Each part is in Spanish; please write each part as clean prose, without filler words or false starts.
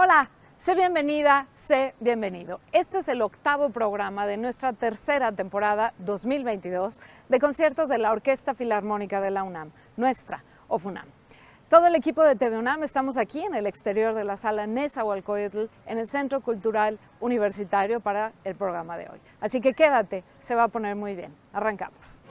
Hola, sé bienvenida, sé bienvenido. Este es el 8º programa de nuestra tercera temporada 2022 de conciertos de la Orquesta Filarmónica de la UNAM, nuestra OFUNAM. Todo el equipo de TV UNAM estamos aquí en el exterior de la sala Nezahualcóyotl, en el Centro Cultural Universitario, para el programa de hoy. Así que quédate, se va a poner muy bien. Arrancamos.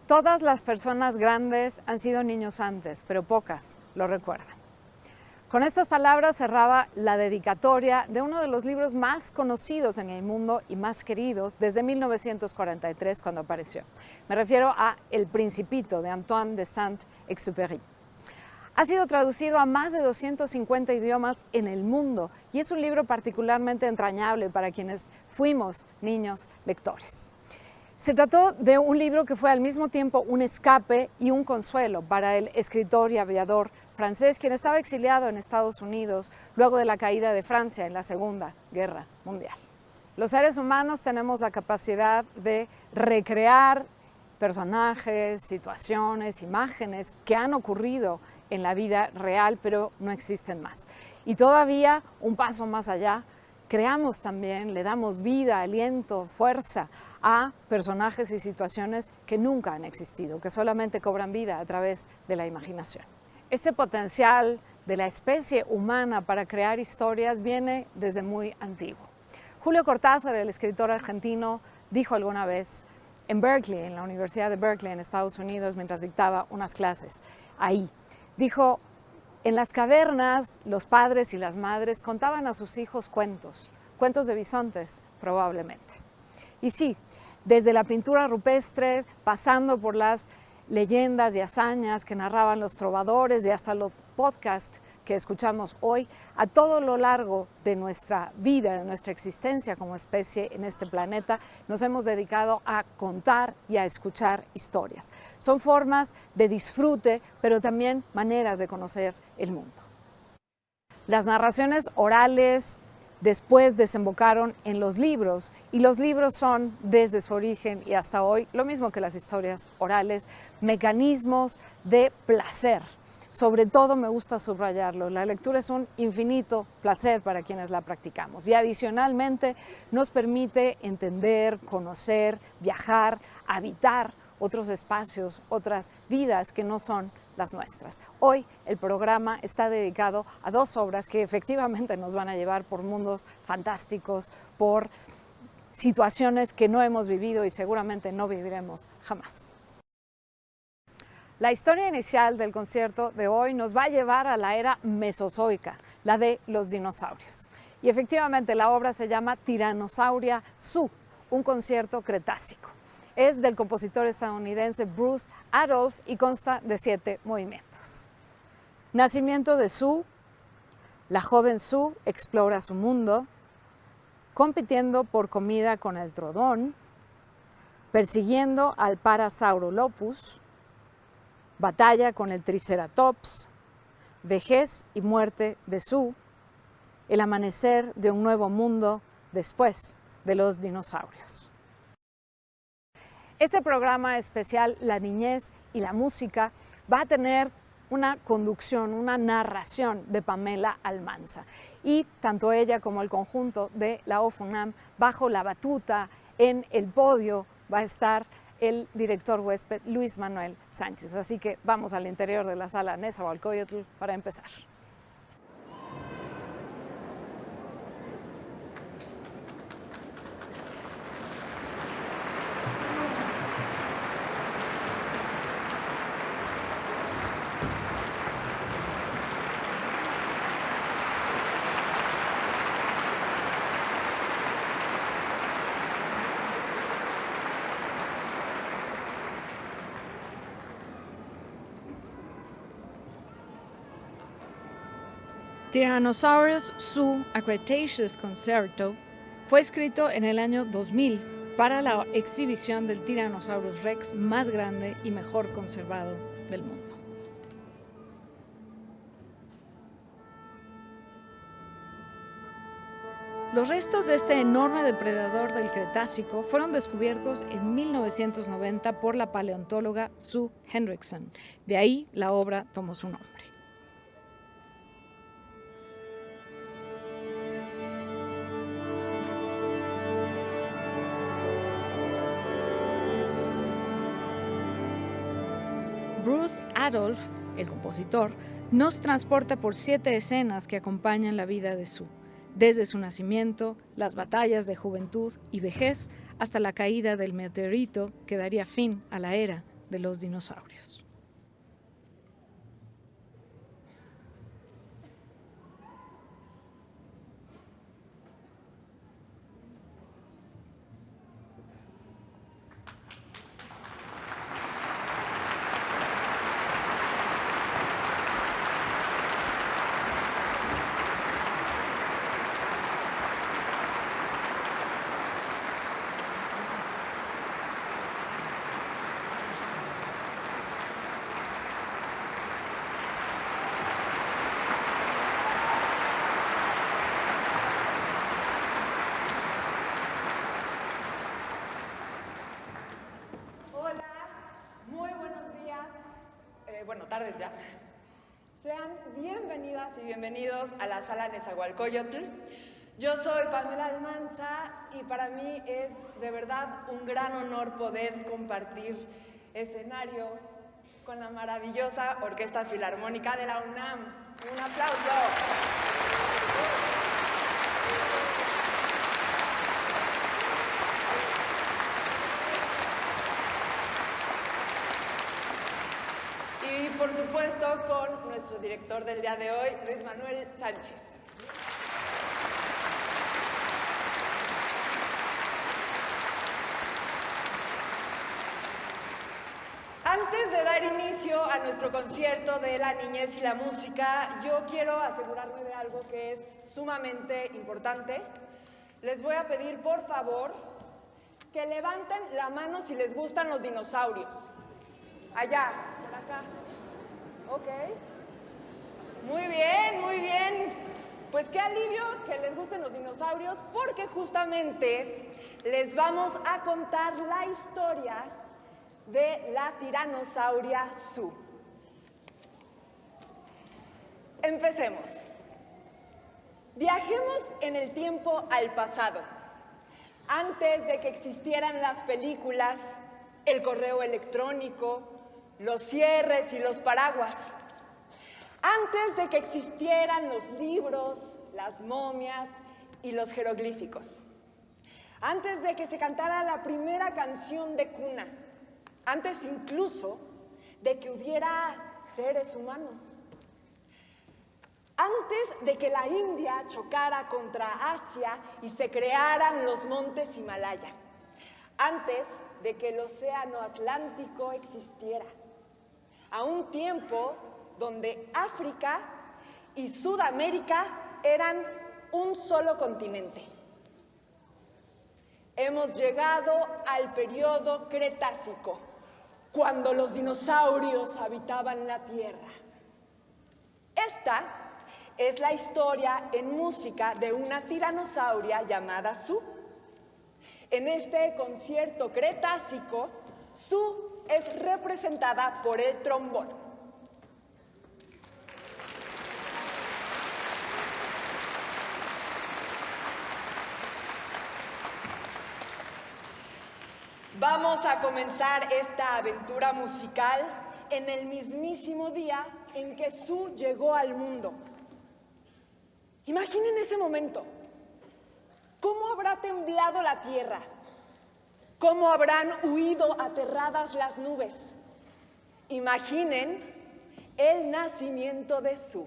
Todas las personas grandes han sido niños antes, pero pocas lo recuerdan. Con estas palabras cerraba la dedicatoria de uno de los libros más conocidos en el mundo y más queridos desde 1943, cuando apareció. Me refiero a El Principito, de Antoine de Saint-Exupéry. Ha sido traducido a más de 250 idiomas en el mundo y es un libro particularmente entrañable para quienes fuimos niños lectores. Se trató de un libro que fue al mismo tiempo un escape y un consuelo para el escritor y aviador francés, quien estaba exiliado en Estados Unidos luego de la caída de Francia en la Segunda Guerra Mundial. Los seres humanos tenemos la capacidad de recrear personajes, situaciones, imágenes que han ocurrido en la vida real, pero no existen más. Y todavía, un paso más allá, creamos también, le damos vida, aliento, fuerza a personajes y situaciones que nunca han existido, que solamente cobran vida a través de la imaginación. Este potencial de la especie humana para crear historias viene desde muy antiguo. Julio Cortázar, el escritor argentino, dijo alguna vez en Berkeley, en la Universidad de Berkeley, en Estados Unidos, mientras dictaba unas clases ahí, dijo: en las cavernas, los padres y las madres contaban a sus hijos cuentos de bisontes, probablemente. Y sí, desde la pintura rupestre, pasando por las leyendas y hazañas que narraban los trovadores y hasta los podcasts que escuchamos hoy, a todo lo largo de nuestra vida, de nuestra existencia como especie en este planeta, nos hemos dedicado a contar y a escuchar historias. Son formas de disfrute, pero también maneras de conocer el mundo. Las narraciones orales después desembocaron en los libros, y los libros son, desde su origen y hasta hoy, lo mismo que las historias orales, mecanismos de placer. Sobre todo, me gusta subrayarlo, la lectura es un infinito placer para quienes la practicamos, y adicionalmente nos permite entender, conocer, viajar, habitar otros espacios, otras vidas que no son las nuestras. Hoy el programa está dedicado a dos obras que efectivamente nos van a llevar por mundos fantásticos, por situaciones que no hemos vivido y seguramente no viviremos jamás. La historia inicial del concierto de hoy nos va a llevar a la era mesozoica, la de los dinosaurios. Y efectivamente la obra se llama Tyrannosauria Zoo, un concierto cretácico. Es del compositor estadounidense Bruce Adolphe y consta de 7 movimientos. Nacimiento de Zoo. La joven Zoo explora su mundo, compitiendo por comida con el Troodon, persiguiendo al Parasaurolophus, batalla con el Triceratops, vejez y muerte de Zoo, el amanecer de un nuevo mundo después de los dinosaurios. Este programa especial, La Niñez y la Música, va a tener una conducción, una narración de Pamela Almanza. Y tanto ella como el conjunto de la OFUNAM, bajo la batuta, en el podio, va a estar el director huésped Luis Manuel Sánchez. Así que vamos al interior de la sala Nezahualcóyotl para empezar. Tyrannosaurus Zoo A Cretaceous Concerto fue escrito en el año 2000 para la exhibición del Tyrannosaurus Rex más grande y mejor conservado del mundo. Los restos de este enorme depredador del Cretácico fueron descubiertos en 1990 por la paleontóloga Sue Hendrickson. De ahí la obra tomó su nombre. Bruce Adolphe, el compositor, nos transporta por 7 escenas que acompañan la vida de Sue, desde su nacimiento, las batallas de juventud y vejez, hasta la caída del meteorito que daría fin a la era de los dinosaurios. Tardes ya. Sean bienvenidas y bienvenidos a la Sala Nezahualcóyotl. Yo soy Pamela Almanza y para mí es de verdad un gran honor poder compartir escenario con la maravillosa Orquesta Filarmónica de la UNAM. Un aplauso. Y por supuesto con nuestro director del día de hoy, Luis Manuel Sánchez. Antes de dar inicio a nuestro concierto de la niñez y la música, yo quiero asegurarme de algo que es sumamente importante. Les voy a pedir, por favor, que levanten la mano si les gustan los dinosaurios. Allá, por acá. Ok. Muy bien, muy bien. Pues qué alivio que les gusten los dinosaurios, porque justamente les vamos a contar la historia de la tiranosauria Sue. Empecemos. Viajemos en el tiempo al pasado, antes de que existieran las películas, el correo electrónico, los cierres y los paraguas. Antes de que existieran los libros, las momias y los jeroglíficos. Antes de que se cantara la primera canción de cuna. Antes incluso de que hubiera seres humanos. Antes de que la India chocara contra Asia y se crearan los montes Himalaya. Antes de que el océano Atlántico existiera. A un tiempo donde África y Sudamérica eran un solo continente. Hemos llegado al periodo Cretácico, cuando los dinosaurios habitaban la Tierra. Esta es la historia en música de una tiranosauria llamada Sue. En este concierto cretácico, Sue es representada por el trombón. Vamos a comenzar esta aventura musical en el mismísimo día en que Sue llegó al mundo. Imaginen ese momento. ¿Cómo habrá temblado la tierra? ¿Cómo habrán huido aterradas las nubes? Imaginen el nacimiento de Sue.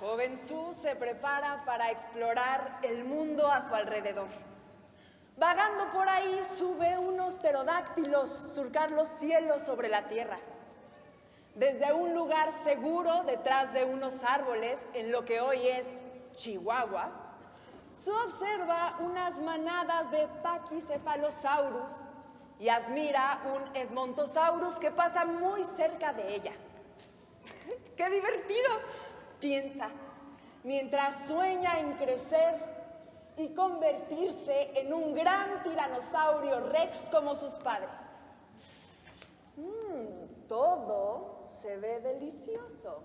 joven Su se prepara para explorar el mundo a su alrededor. Vagando por ahí, Su ve unos pterodáctilos surcar los cielos sobre la tierra. Desde un lugar seguro, detrás de unos árboles, en lo que hoy es Chihuahua, Su observa unas manadas de Pachycephalosaurus y admira un Edmontosaurus que pasa muy cerca de ella. ¡Qué divertido!, piensa, mientras sueña en crecer y convertirse en un gran tiranosaurio rex como sus padres. Todo se ve delicioso.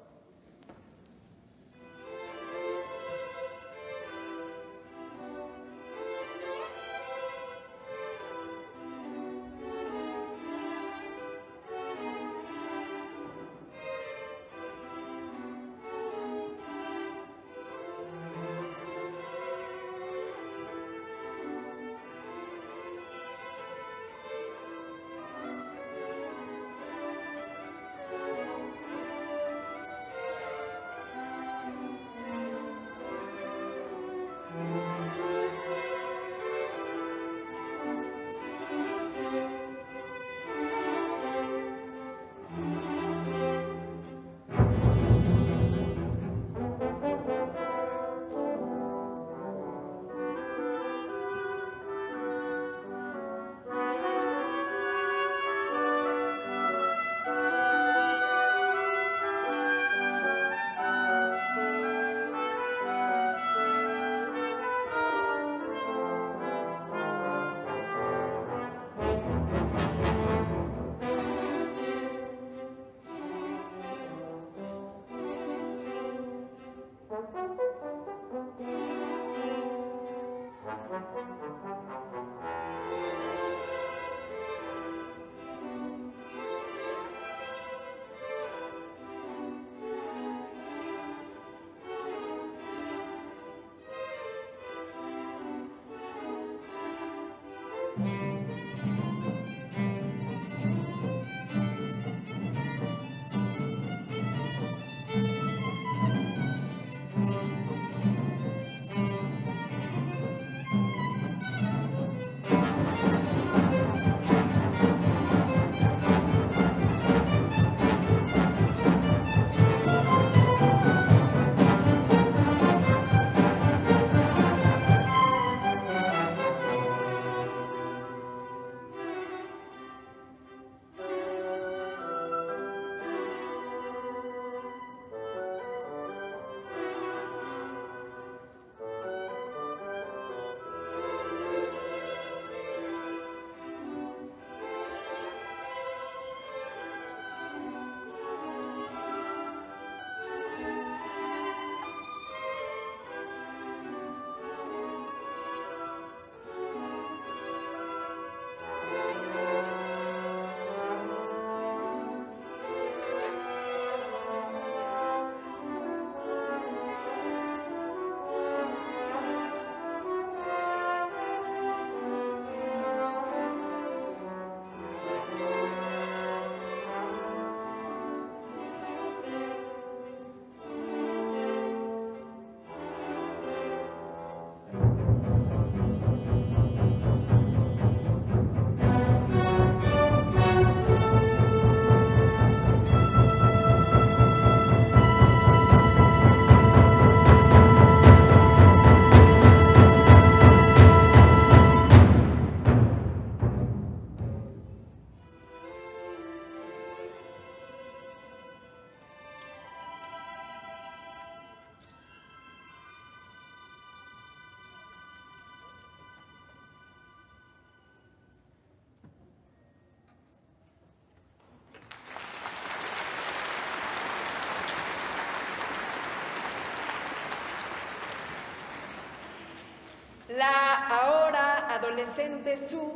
La ahora adolescente Su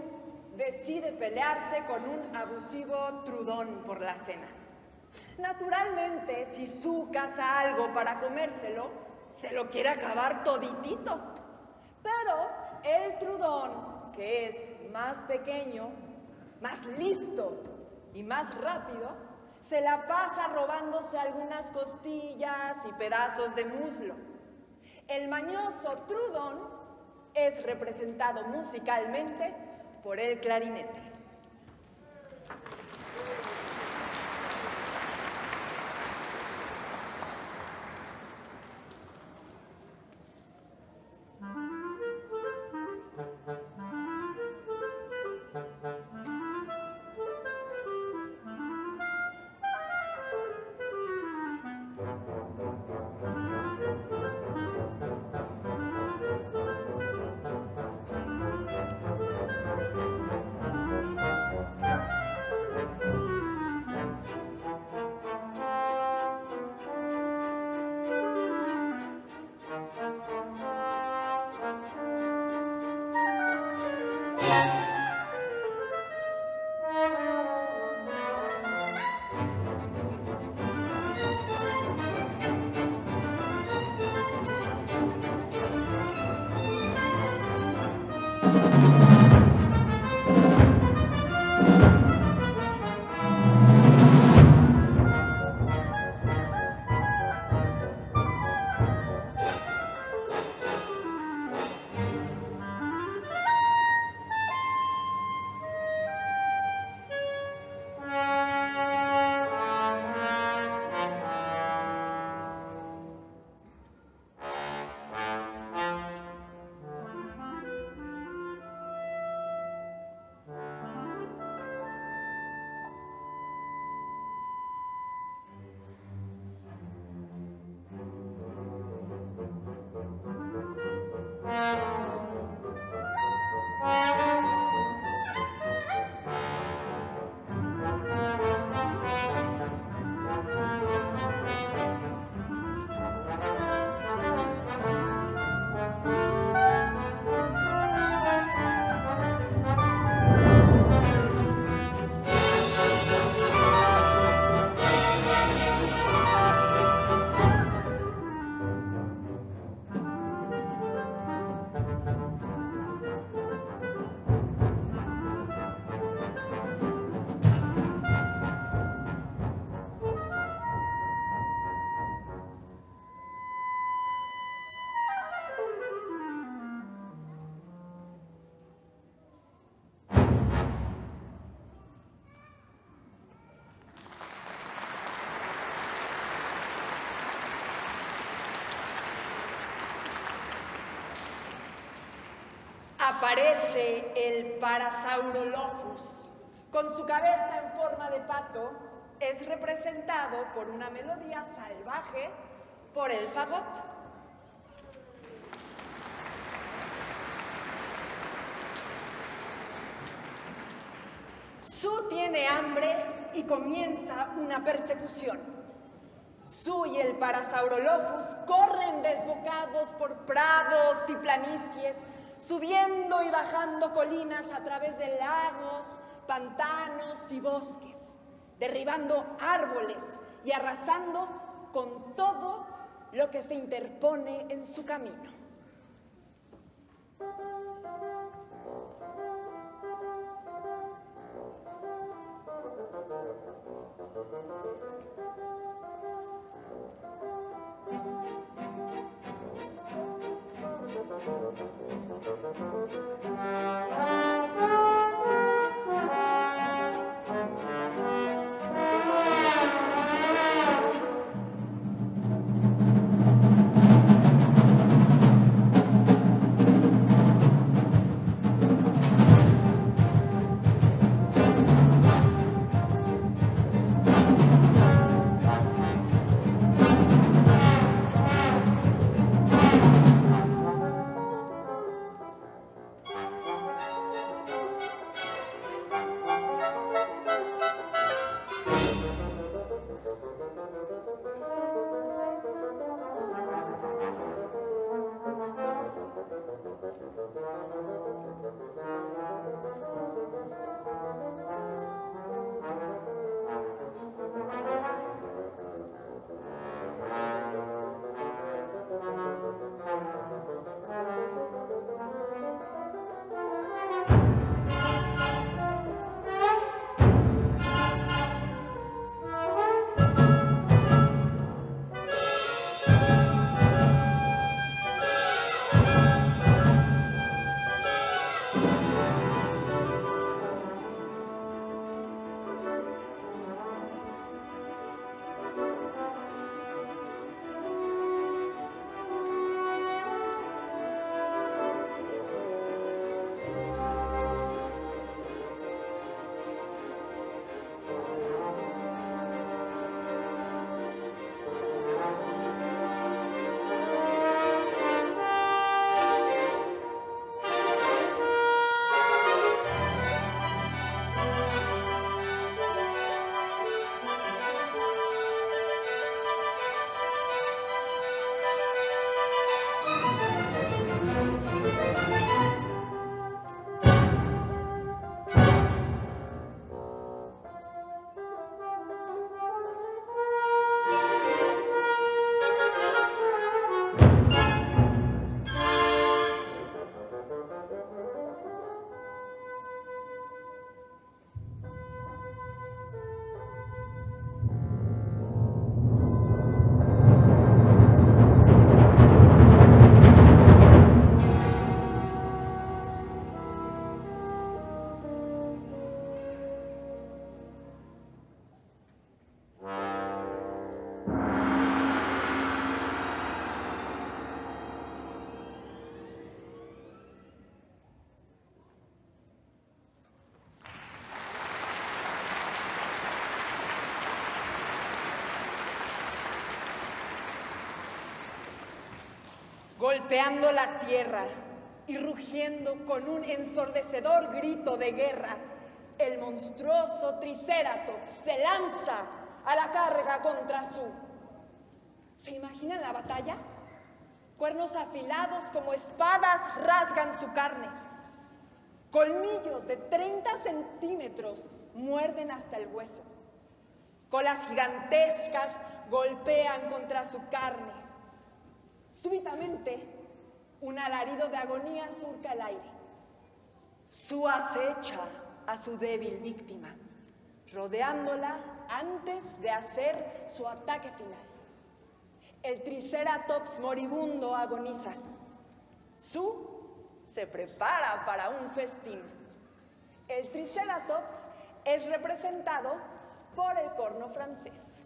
decide pelearse con un abusivo Trudón por la cena. Naturalmente, si Su caza algo para comérselo, se lo quiere acabar toditito. Pero el Trudón, que es más pequeño, más listo y más rápido, se la pasa robándose algunas costillas y pedazos de muslo. El mañoso Trudón es representado musicalmente por el clarinete. Aparece el Parasaurolophus. Con su cabeza en forma de pato, es representado por una melodía salvaje por el fagot. Su tiene hambre y comienza una persecución. Su y el Parasaurolophus corren desbocados por prados y planicies, subiendo y bajando colinas a través de lagos, pantanos y bosques, derribando árboles y arrasando con todo lo que se interpone en su camino. golpeando la tierra y rugiendo con un ensordecedor grito de guerra, el monstruoso Triceratops se lanza a la carga contra Su. ¿Se imaginan la batalla? Cuernos afilados como espadas rasgan su carne. Colmillos de 30 centímetros muerden hasta el hueso. Colas gigantescas golpean contra su carne. Súbitamente, un alarido de agonía surca el aire. Su acecha a su débil víctima, rodeándola antes de hacer su ataque final. El Triceratops moribundo agoniza. Su se prepara para un festín. El Triceratops es representado por el corno francés.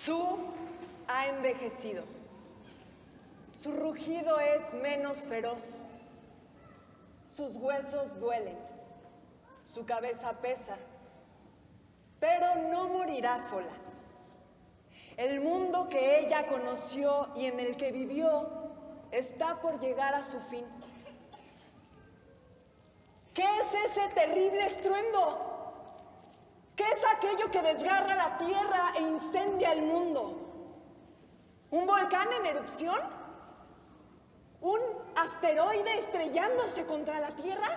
Su ha envejecido. Su rugido es menos feroz. Sus huesos duelen. Su cabeza pesa. Pero no morirá sola. El mundo que ella conoció y en el que vivió está por llegar a su fin. ¿Qué es ese terrible estruendo? ¿Qué ¿Qué es aquello que desgarra la tierra e incendia el mundo? ¿Un volcán en erupción? ¿Un asteroide estrellándose contra la Tierra?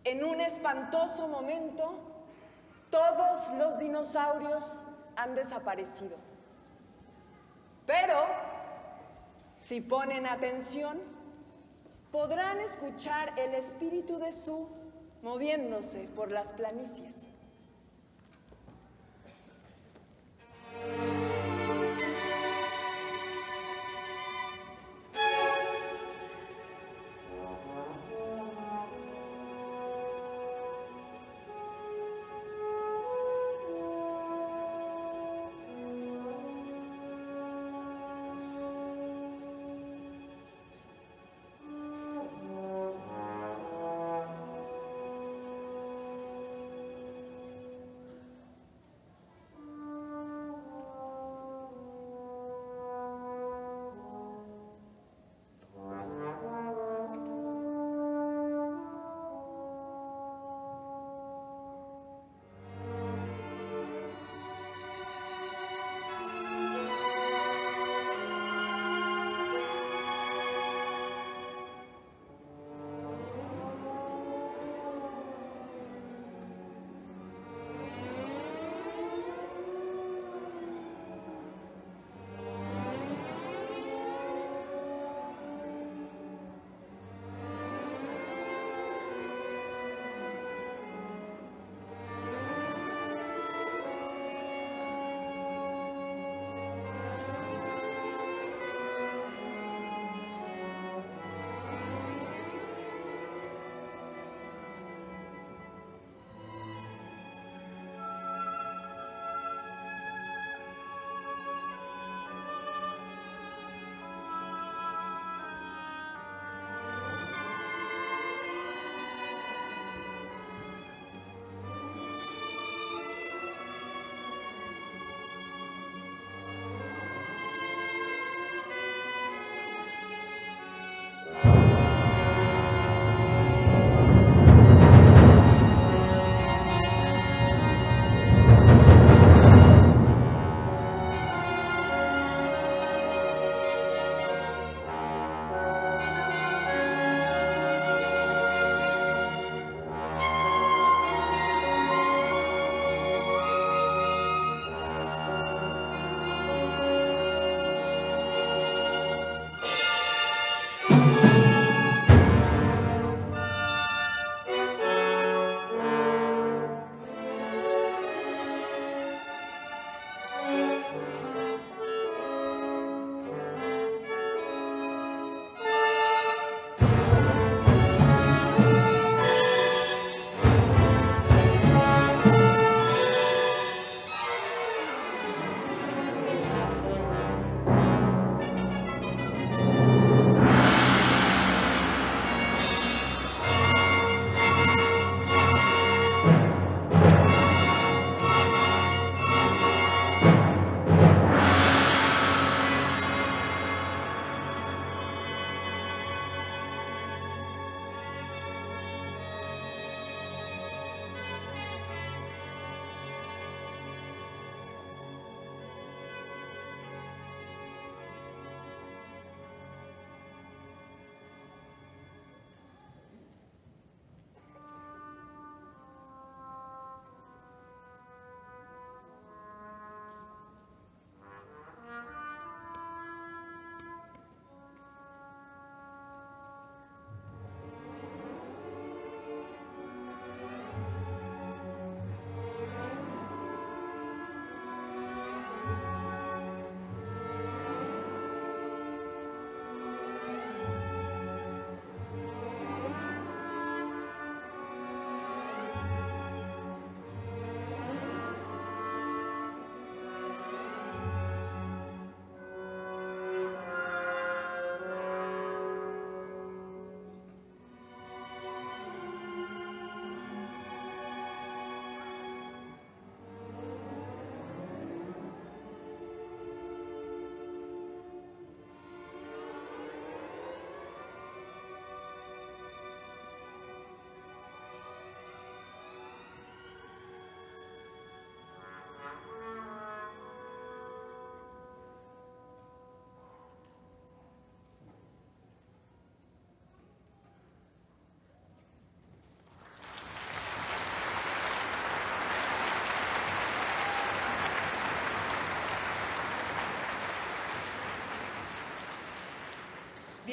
En un espantoso momento, todos los dinosaurios han desaparecido. Pero, si ponen atención, podrán escuchar el espíritu de Su moviéndose por las planicies.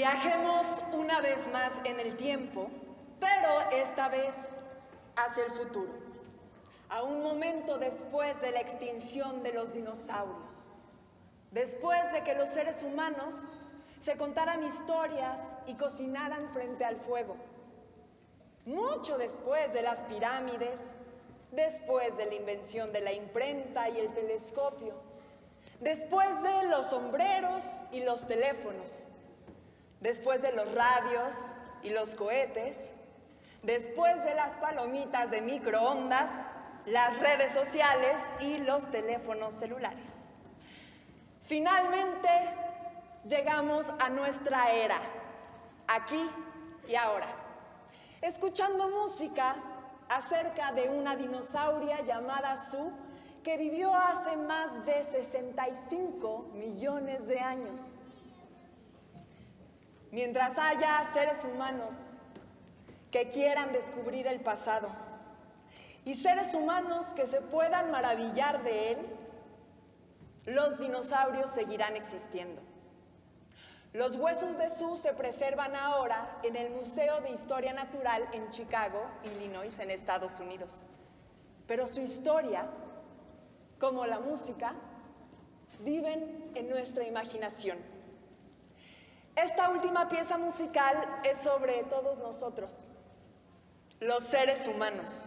Viajemos una vez más en el tiempo, pero esta vez hacia el futuro, a un momento después de la extinción de los dinosaurios, después de que los seres humanos se contaran historias y cocinaran frente al fuego, mucho después de las pirámides, después de la invención de la imprenta y el telescopio, después de los sombreros y los teléfonos, después de los radios y los cohetes, después de las palomitas de microondas, las redes sociales y los teléfonos celulares. Finalmente, llegamos a nuestra era, aquí y ahora, escuchando música acerca de una dinosauria llamada Sue que vivió hace más de 65 millones de años. Mientras haya seres humanos que quieran descubrir el pasado y seres humanos que se puedan maravillar de él, los dinosaurios seguirán existiendo. Los huesos de Sue se preservan ahora en el Museo de Historia Natural en Chicago, Illinois, en Estados Unidos. Pero su historia, como la música, viven en nuestra imaginación. Esta última pieza musical es sobre todos nosotros, los seres humanos,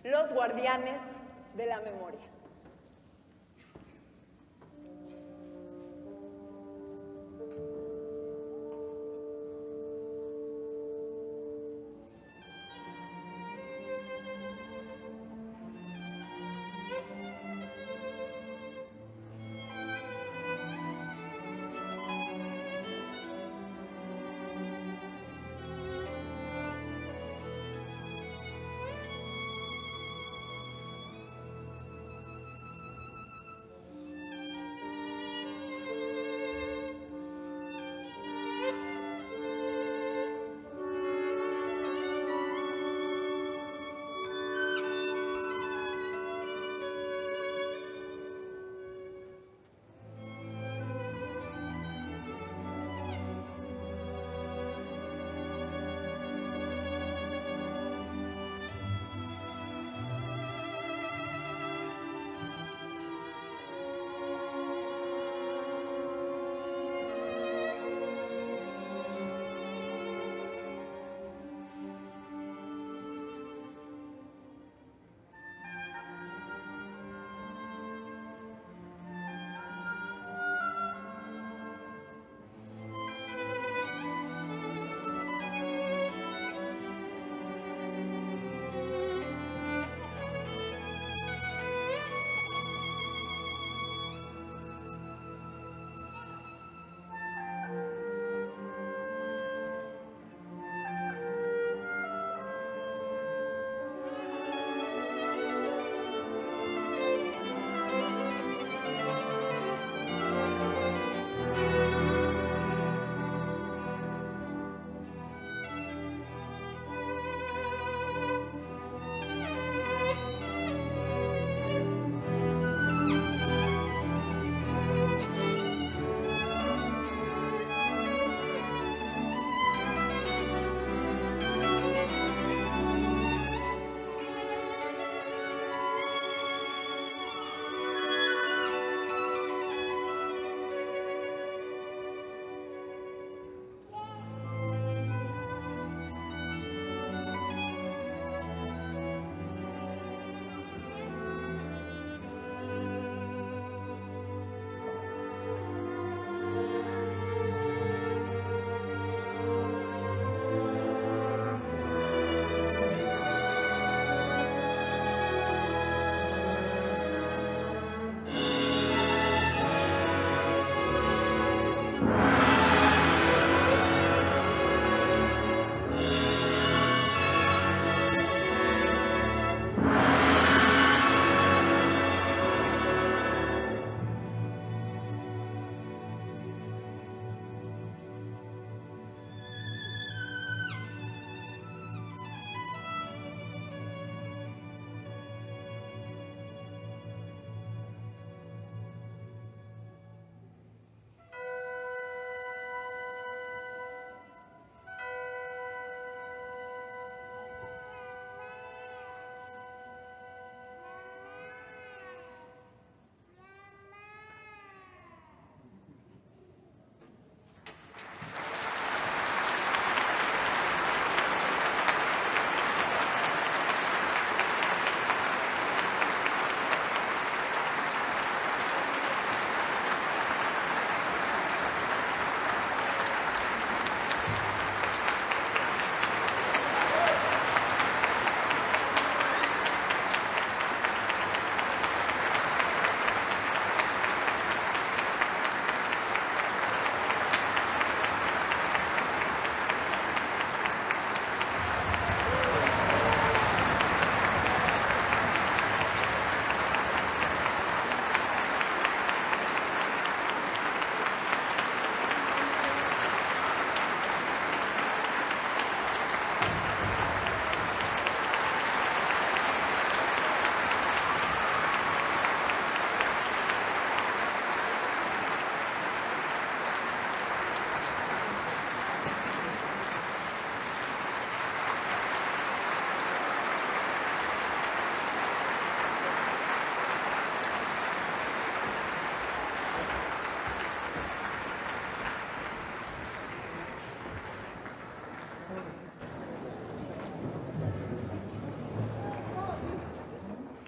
los guardianes de la memoria.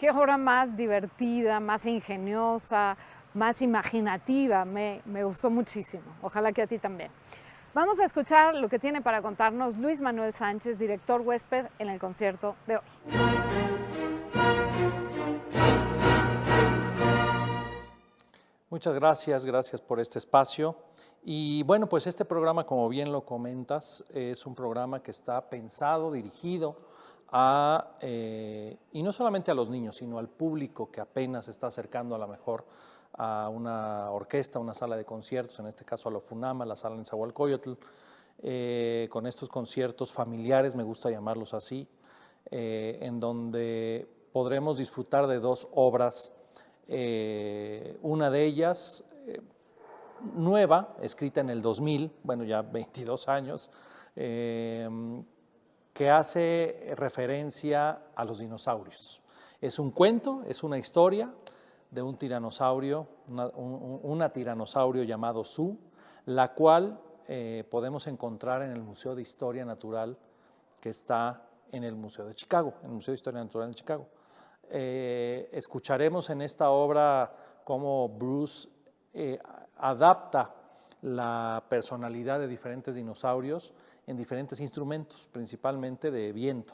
qué obra más divertida, más ingeniosa, más imaginativa. Me gustó muchísimo. Ojalá que a ti también. Vamos a escuchar lo que tiene para contarnos Luis Manuel Sánchez, director huésped en el concierto de hoy. Muchas gracias por este espacio. Y bueno, pues este programa, como bien lo comentas, es un programa que está pensado, dirigido a, y no solamente a los niños, sino al público que apenas se está acercando a lo mejor a una orquesta, una sala de conciertos, en este caso a la FUNAMA, la sala Nezahualcóyotl, con estos conciertos familiares, me gusta llamarlos así, en donde podremos disfrutar de dos obras, una de ellas nueva, escrita en el 2000, bueno, ya 22 años, que hace referencia a los dinosaurios. Es un cuento, es una historia de un tiranosaurio, una tiranosaurio llamado Su, la cual podemos encontrar en el Museo de Historia Natural que está en el Museo de Chicago, en el Museo de Historia Natural de Chicago. Escucharemos en esta obra cómo Bruce adapta la personalidad de diferentes dinosaurios en diferentes instrumentos, principalmente de viento.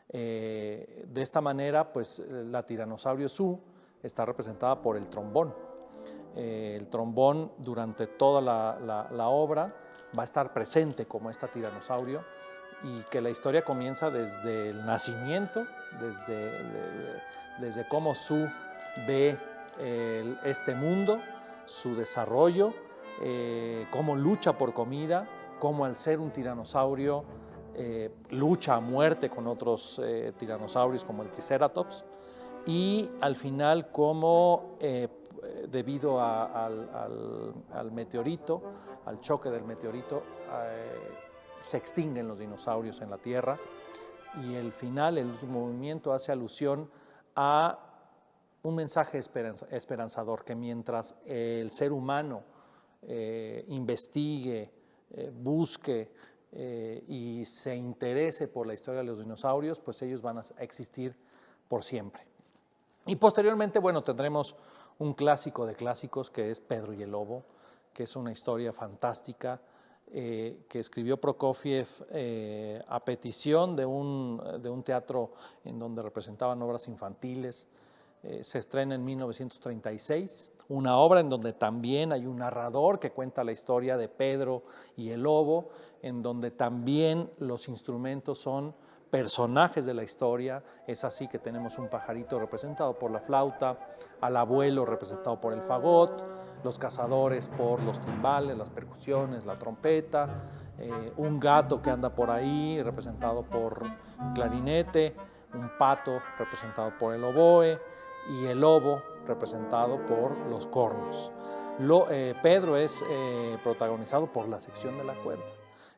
De esta manera, pues la tiranosaurio Su está representada por el trombón. El trombón durante toda la obra va a estar presente como esta tiranosaurio, y que la historia comienza desde el nacimiento, desde cómo Su ve este mundo, su desarrollo, cómo lucha por comida, cómo al ser un tiranosaurio lucha a muerte con otros tiranosaurios como el Triceratops, y al final cómo debido al meteorito, al choque del meteorito, se extinguen los dinosaurios en la Tierra, y el final, el último movimiento, hace alusión a un mensaje esperanzador, que mientras el ser humano investigue, busque y se interese por la historia de los dinosaurios, pues ellos van a existir por siempre. Y posteriormente, bueno, tendremos un clásico de clásicos, que es Pedro y el Lobo, que es una historia fantástica, que escribió Prokofiev a petición de un teatro en donde representaban obras infantiles. Se estrena en 1936, una obra en donde también hay un narrador que cuenta la historia de Pedro y el Lobo, en donde también los instrumentos son personajes de la historia. Es así que tenemos un pajarito representado por la flauta, al abuelo representado por el fagot, los cazadores por los timbales, las percusiones, la trompeta, un gato que anda por ahí representado por clarinete, un pato representado por el oboe y el lobo representado por los cornos. Pedro es protagonizado por la sección de la cuerda.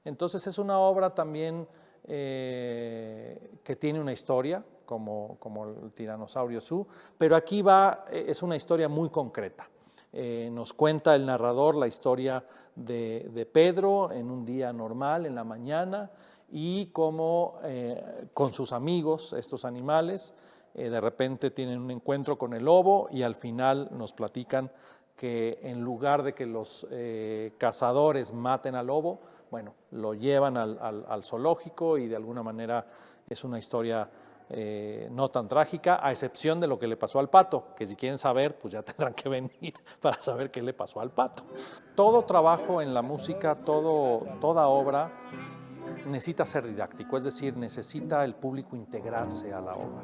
Entonces es una obra también que tiene una historia, como el tiranosaurio Su, pero aquí es una historia muy concreta. Nos cuenta el narrador la historia de Pedro en un día normal, en la mañana, y cómo con sus amigos, estos animales, de repente tienen un encuentro con el lobo, y al final nos platican que en lugar de que los cazadores maten al lobo, bueno, lo llevan al zoológico, y de alguna manera es una historia no tan trágica, a excepción de lo que le pasó al pato, que si quieren saber, pues ya tendrán que venir para saber qué le pasó al pato. Todo trabajo en la música, toda obra necesita ser didáctico, es decir, necesita el público integrarse a la obra.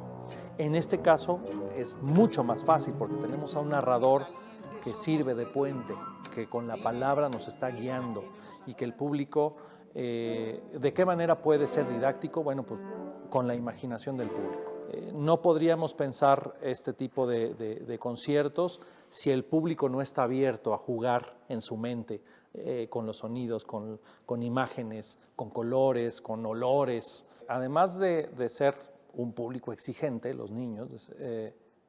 En este caso es mucho más fácil porque tenemos a un narrador que sirve de puente, que con la palabra nos está guiando, y que el público, ¿de qué manera puede ser didáctico? Bueno, pues con la imaginación del público. No podríamos pensar este tipo de conciertos si el público no está abierto a jugar en su mente con los sonidos, con imágenes, con colores, con olores. Además de ser un público exigente, los niños,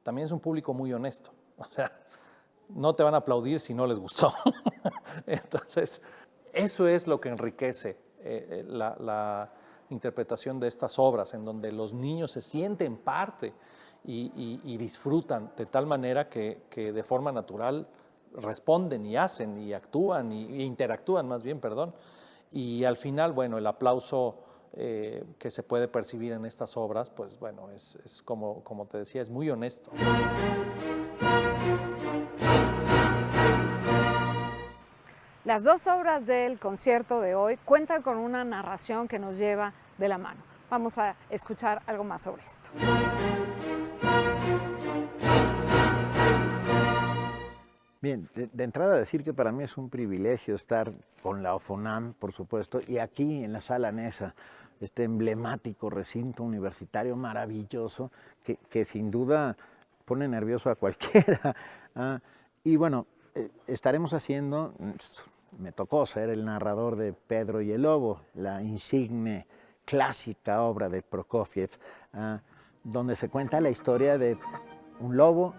también es un público muy honesto. O sea, no te van a aplaudir si no les gustó. Entonces, eso es lo que enriquece la interpretación de estas obras, en donde los niños se sienten parte y disfrutan de tal manera que de forma natural responden y hacen y actúan y interactúan más bien, perdón. Y al final, bueno, el aplauso que se puede percibir en estas obras, pues bueno, es como te decía, es muy honesto. Las dos obras del concierto de hoy cuentan con una narración que nos lleva de la mano. Vamos a escuchar algo más sobre esto. Bien, de entrada decir que para mí es un privilegio estar con la OFUNAM, por supuesto, y aquí en la Sala Nesa, este emblemático recinto universitario maravilloso que sin duda pone nervioso a cualquiera. Y bueno, estaremos haciendo, me tocó ser el narrador de Pedro y el Lobo, la insigne clásica obra de Prokofiev, donde se cuenta la historia de un lobo,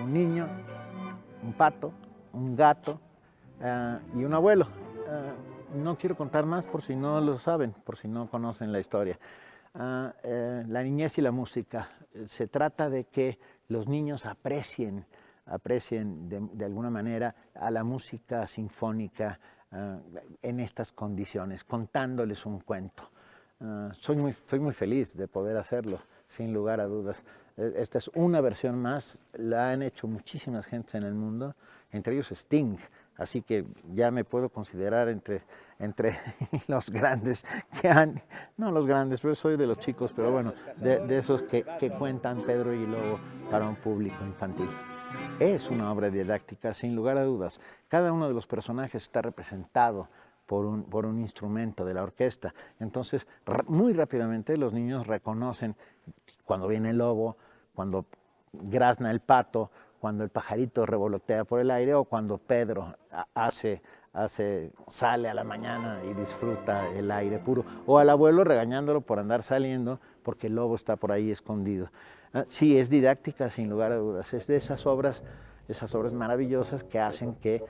un niño, un pato, un gato y un abuelo. No quiero contar más por si no lo saben, por si no conocen la historia. La niñez y la música. Se trata de que los niños aprecien de alguna manera a la música sinfónica en estas condiciones, contándoles un cuento. Soy muy feliz de poder hacerlo, sin lugar a dudas. Esta es una versión más, la han hecho muchísimas gentes en el mundo, entre ellos Sting, así que ya me puedo considerar entre los grandes que han, no los grandes, pero soy de los chicos, pero bueno, de esos que cuentan Pedro y Lobo para un público infantil. Es una obra didáctica, sin lugar a dudas. Cada uno de los personajes está representado por un instrumento de la orquesta. Entonces, muy rápidamente los niños reconocen cuando viene el lobo, cuando grazna el pato, cuando el pajarito revolotea por el aire o cuando Pedro sale a la mañana y disfruta el aire puro, o al abuelo regañándolo por andar saliendo porque el lobo está por ahí escondido. Sí, es didáctica sin lugar a dudas, es de esas obras maravillosas que hacen que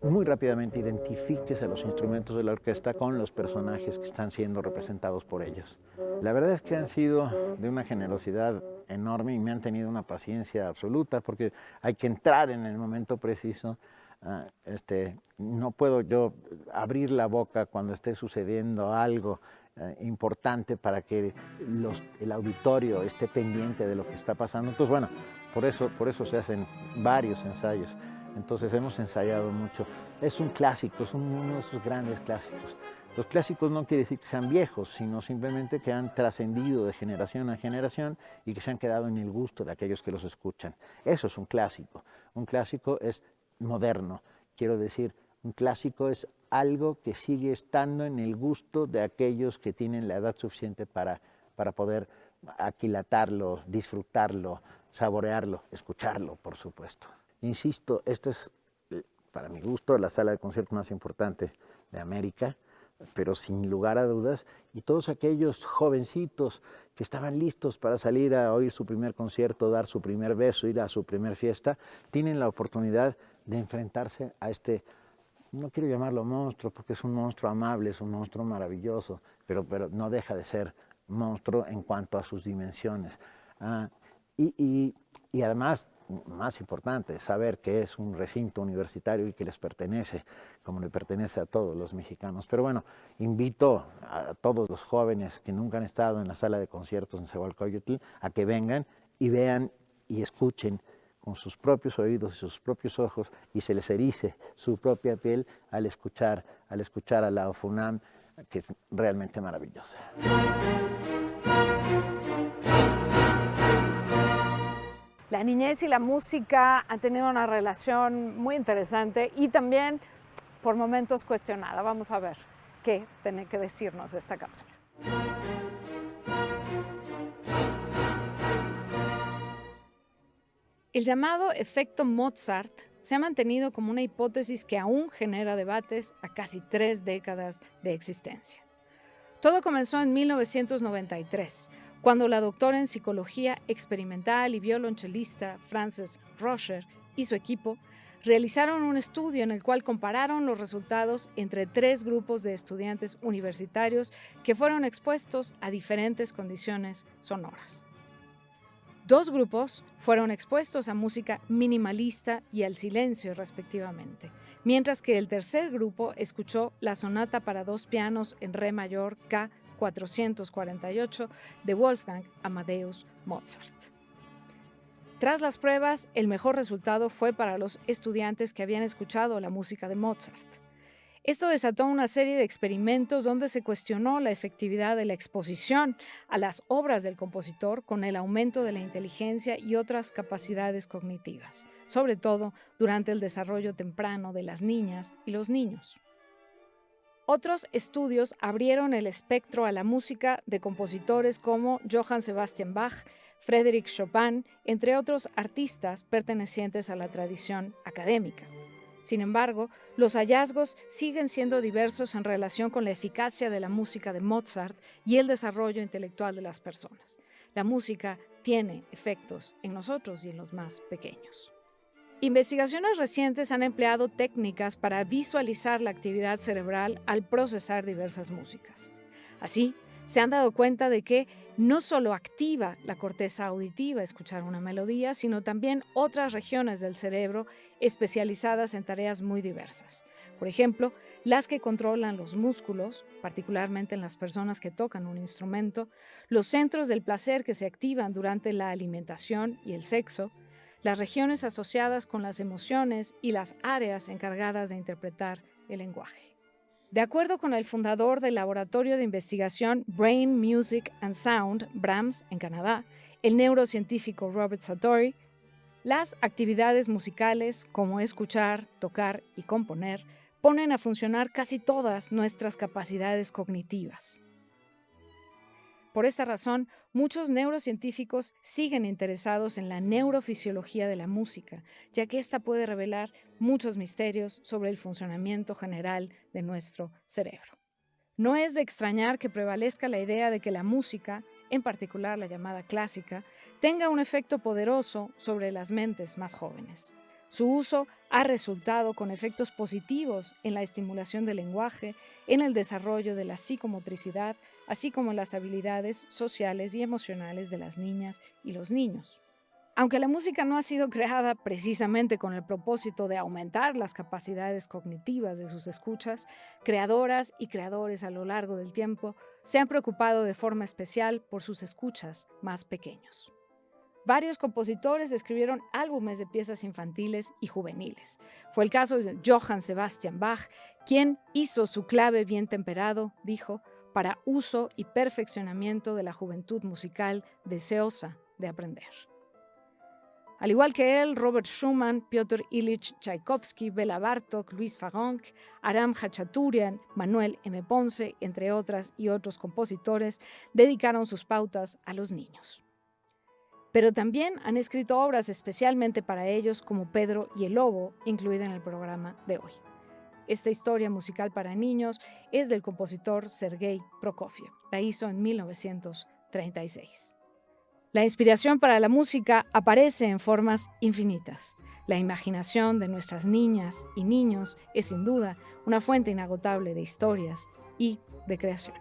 muy rápidamente identifiques a los instrumentos de la orquesta con los personajes que están siendo representados por ellos. La verdad es que han sido de una generosidad enorme y me han tenido una paciencia absoluta porque hay que entrar en el momento preciso. No puedo yo abrir la boca cuando esté sucediendo algo importante para que el auditorio esté pendiente de lo que está pasando. Entonces, bueno, por eso se hacen varios ensayos. Entonces hemos ensayado mucho. Es un clásico, es uno de esos grandes clásicos. Los clásicos no quiere decir que sean viejos, sino simplemente que han trascendido de generación a generación y que se han quedado en el gusto de aquellos que los escuchan. Eso es un clásico. Un clásico es moderno. Quiero decir, un clásico es algo que sigue estando en el gusto de aquellos que tienen la edad suficiente para poder aquilatarlo, disfrutarlo, saborearlo, escucharlo, por supuesto. Insisto, esta es, para mi gusto, la sala de conciertos más importante de América, pero sin lugar a dudas, y todos aquellos jovencitos que estaban listos para salir a oír su primer concierto, dar su primer beso, ir a su primer fiesta, tienen la oportunidad de enfrentarse a este, no quiero llamarlo monstruo, porque es un monstruo amable, es un monstruo maravilloso, pero no deja de ser monstruo en cuanto a sus dimensiones. Y además, más importante, saber que es un recinto universitario y que les pertenece, como le pertenece a todos los mexicanos. Pero bueno, invito a todos los jóvenes que nunca han estado en la sala de conciertos en Nezahualcóyotl a que vengan y vean y escuchen con sus propios oídos y sus propios ojos y se les erice su propia piel al escuchar a la OFUNAM, que es realmente maravillosa. La niñez y la música han tenido una relación muy interesante y también por momentos cuestionada. Vamos a ver qué tiene que decirnos esta cápsula. El llamado efecto Mozart se ha mantenido como una hipótesis que aún genera debates a casi 3 décadas de existencia. Todo comenzó en 1993, cuando la doctora en psicología experimental y violonchelista Frances Rosher y su equipo realizaron un estudio en el cual compararon los resultados entre 3 grupos de estudiantes universitarios que fueron expuestos a diferentes condiciones sonoras. 2 grupos fueron expuestos a música minimalista y al silencio respectivamente, mientras que el tercer grupo escuchó la sonata para 2 pianos en re mayor K 448 de Wolfgang Amadeus Mozart. Tras las pruebas, el mejor resultado fue para los estudiantes que habían escuchado la música de Mozart. Esto desató una serie de experimentos donde se cuestionó la efectividad de la exposición a las obras del compositor con el aumento de la inteligencia y otras capacidades cognitivas, sobre todo durante el desarrollo temprano de las niñas y los niños. Otros estudios abrieron el espectro a la música de compositores como Johann Sebastian Bach, Frédéric Chopin, entre otros artistas pertenecientes a la tradición académica. Sin embargo, los hallazgos siguen siendo diversos en relación con la eficacia de la música de Mozart y el desarrollo intelectual de las personas. La música tiene efectos en nosotros y en los más pequeños. Investigaciones recientes han empleado técnicas para visualizar la actividad cerebral al procesar diversas músicas. Así, se han dado cuenta de que no solo activa la corteza auditiva escuchar una melodía, sino también otras regiones del cerebro especializadas en tareas muy diversas. Por ejemplo, las que controlan los músculos, particularmente en las personas que tocan un instrumento, los centros del placer que se activan durante la alimentación y el sexo, las regiones asociadas con las emociones y las áreas encargadas de interpretar el lenguaje. De acuerdo con el fundador del laboratorio de investigación Brain, Music and Sound, BRAMS, en Canadá, el neurocientífico Robert Satori, las actividades musicales, como escuchar, tocar y componer, ponen a funcionar casi todas nuestras capacidades cognitivas. Por esta razón, muchos neurocientíficos siguen interesados en la neurofisiología de la música, ya que ésta puede revelar muchos misterios sobre el funcionamiento general de nuestro cerebro. No es de extrañar que prevalezca la idea de que la música, en particular la llamada clásica, tenga un efecto poderoso sobre las mentes más jóvenes. Su uso ha resultado con efectos positivos en la estimulación del lenguaje, en el desarrollo de la psicomotricidad, así como en las habilidades sociales y emocionales de las niñas y los niños. Aunque la música no ha sido creada precisamente con el propósito de aumentar las capacidades cognitivas de sus escuchas, creadoras y creadores a lo largo del tiempo se han preocupado de forma especial por sus escuchas más pequeños. Varios compositores escribieron álbumes de piezas infantiles y juveniles. Fue el caso de Johann Sebastian Bach, quien hizo su clave bien temperado, dijo, para uso y perfeccionamiento de la juventud musical deseosa de aprender. Al igual que él, Robert Schumann, Piotr Ilich Tchaikovsky, Bela Bartók, Louis Farrenc, Aram Khachaturian, Manuel M. Ponce, entre otras y otros compositores, dedicaron sus pautas a los niños. Pero también han escrito obras especialmente para ellos como Pedro y el Lobo, incluida en el programa de hoy. Esta historia musical para niños es del compositor Sergei Prokofiev. La hizo en 1936. La inspiración para la música aparece en formas infinitas. La imaginación de nuestras niñas y niños es sin duda una fuente inagotable de historias y de creación.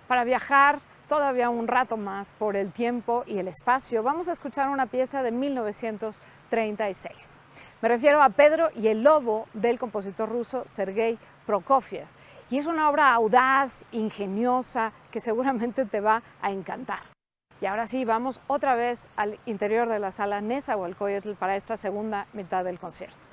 Para viajar todavía un rato más por el tiempo y el espacio, vamos a escuchar una pieza de 1936. Me refiero a Pedro y el Lobo del compositor ruso Sergei Prokofiev. Y es una obra audaz, ingeniosa, que seguramente te va a encantar. Y ahora sí, vamos otra vez al interior de la sala Nezahualcóyotl para esta segunda mitad del concierto.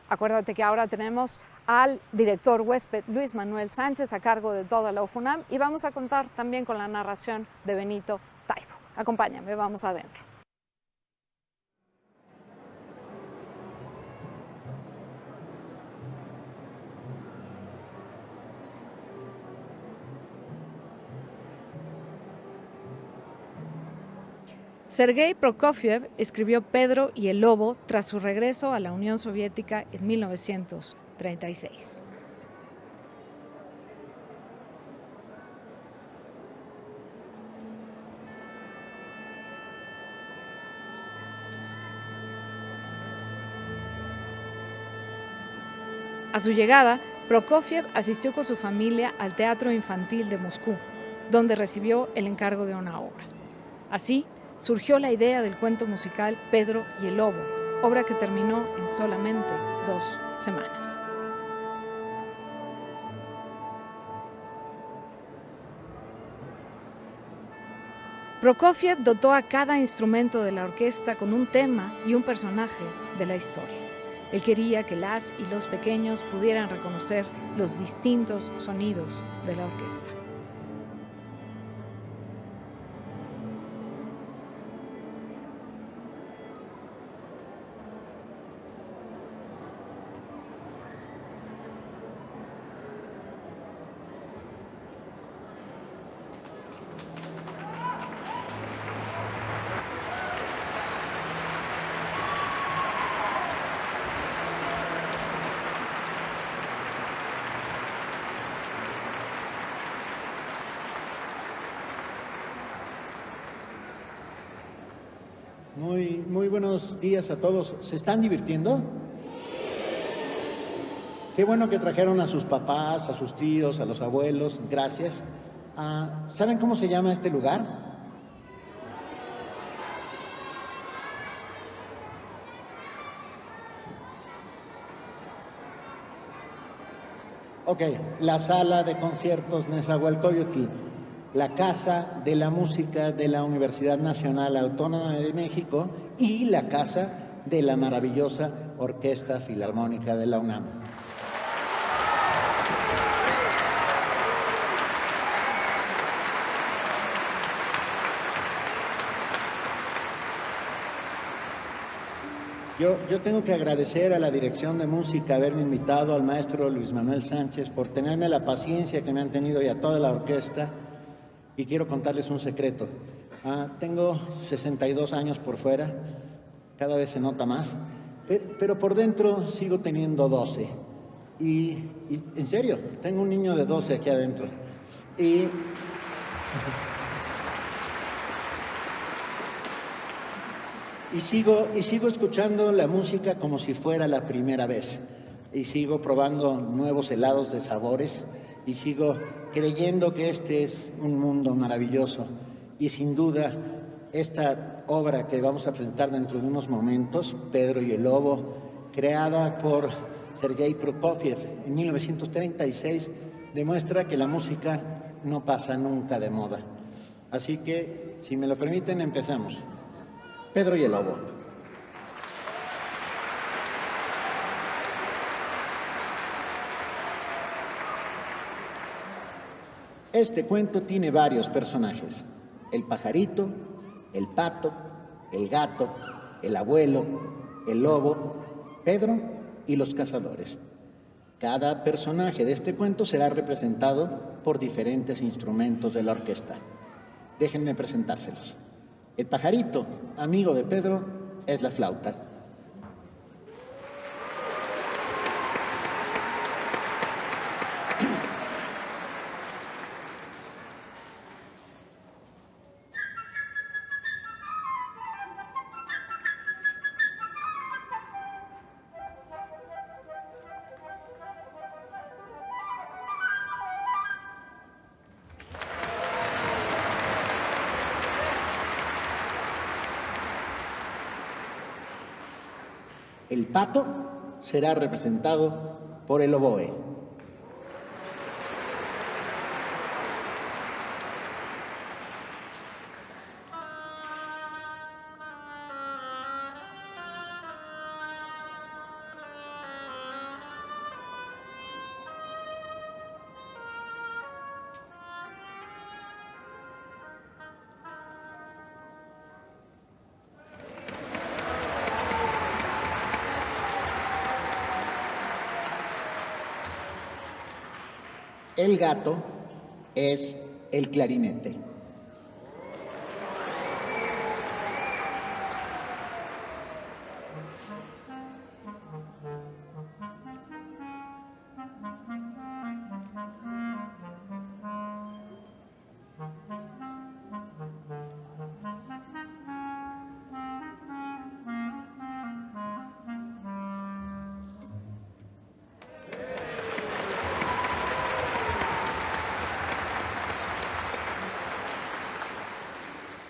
Acuérdate que ahora tenemos al director huésped Luis Manuel Sánchez a cargo de toda la UFUNAM y vamos a contar también con la narración de Benito Taibo. Acompáñame, vamos adentro. Sergei Prokofiev escribió Pedro y el Lobo tras su regreso a la Unión Soviética en 1936. A su llegada, Prokofiev asistió con su familia al Teatro Infantil de Moscú, donde recibió el encargo de una obra. Así, surgió la idea del cuento musical Pedro y el Lobo, obra que terminó en solamente 2 semanas. Prokofiev dotó a cada instrumento de la orquesta con un tema y un personaje de la historia. Él quería que las y los pequeños pudieran reconocer los distintos sonidos de la orquesta. Muy buenos días a todos. ¿Se están divirtiendo? Qué bueno que trajeron a sus papás, a sus tíos, a los abuelos. Gracias. ¿Saben cómo se llama este lugar? Ok, la sala de conciertos Nezahualcóyotl, la Casa de la Música de la Universidad Nacional Autónoma de México y la Casa de la maravillosa Orquesta Filarmónica de la UNAM. Yo tengo que agradecer a la Dirección de Música haberme invitado, al maestro Luis Manuel Sánchez, por tenerme la paciencia que me han tenido y a toda la orquesta. Y quiero contarles un secreto. Tengo 62 años por fuera, cada vez se nota más, pero por dentro sigo teniendo 12. Y en serio, tengo un niño de 12 aquí adentro. Y sigo escuchando la música como si fuera la primera vez. Y sigo probando nuevos helados de sabores. Y sigo creyendo que este es un mundo maravilloso. Y sin duda, esta obra que vamos a presentar dentro de unos momentos, Pedro y el Lobo, creada por Sergei Prokofiev en 1936, demuestra que la música no pasa nunca de moda. Así que, si me lo permiten, empezamos. Pedro y el Lobo. Este cuento tiene varios personajes: el pajarito, el pato, el gato, el abuelo, el lobo, Pedro y los cazadores. Cada personaje de este cuento será representado por diferentes instrumentos de la orquesta. Déjenme presentárselos. El pajarito, amigo de Pedro, es la flauta. El pato será representado por el oboe. El gato es el clarinete.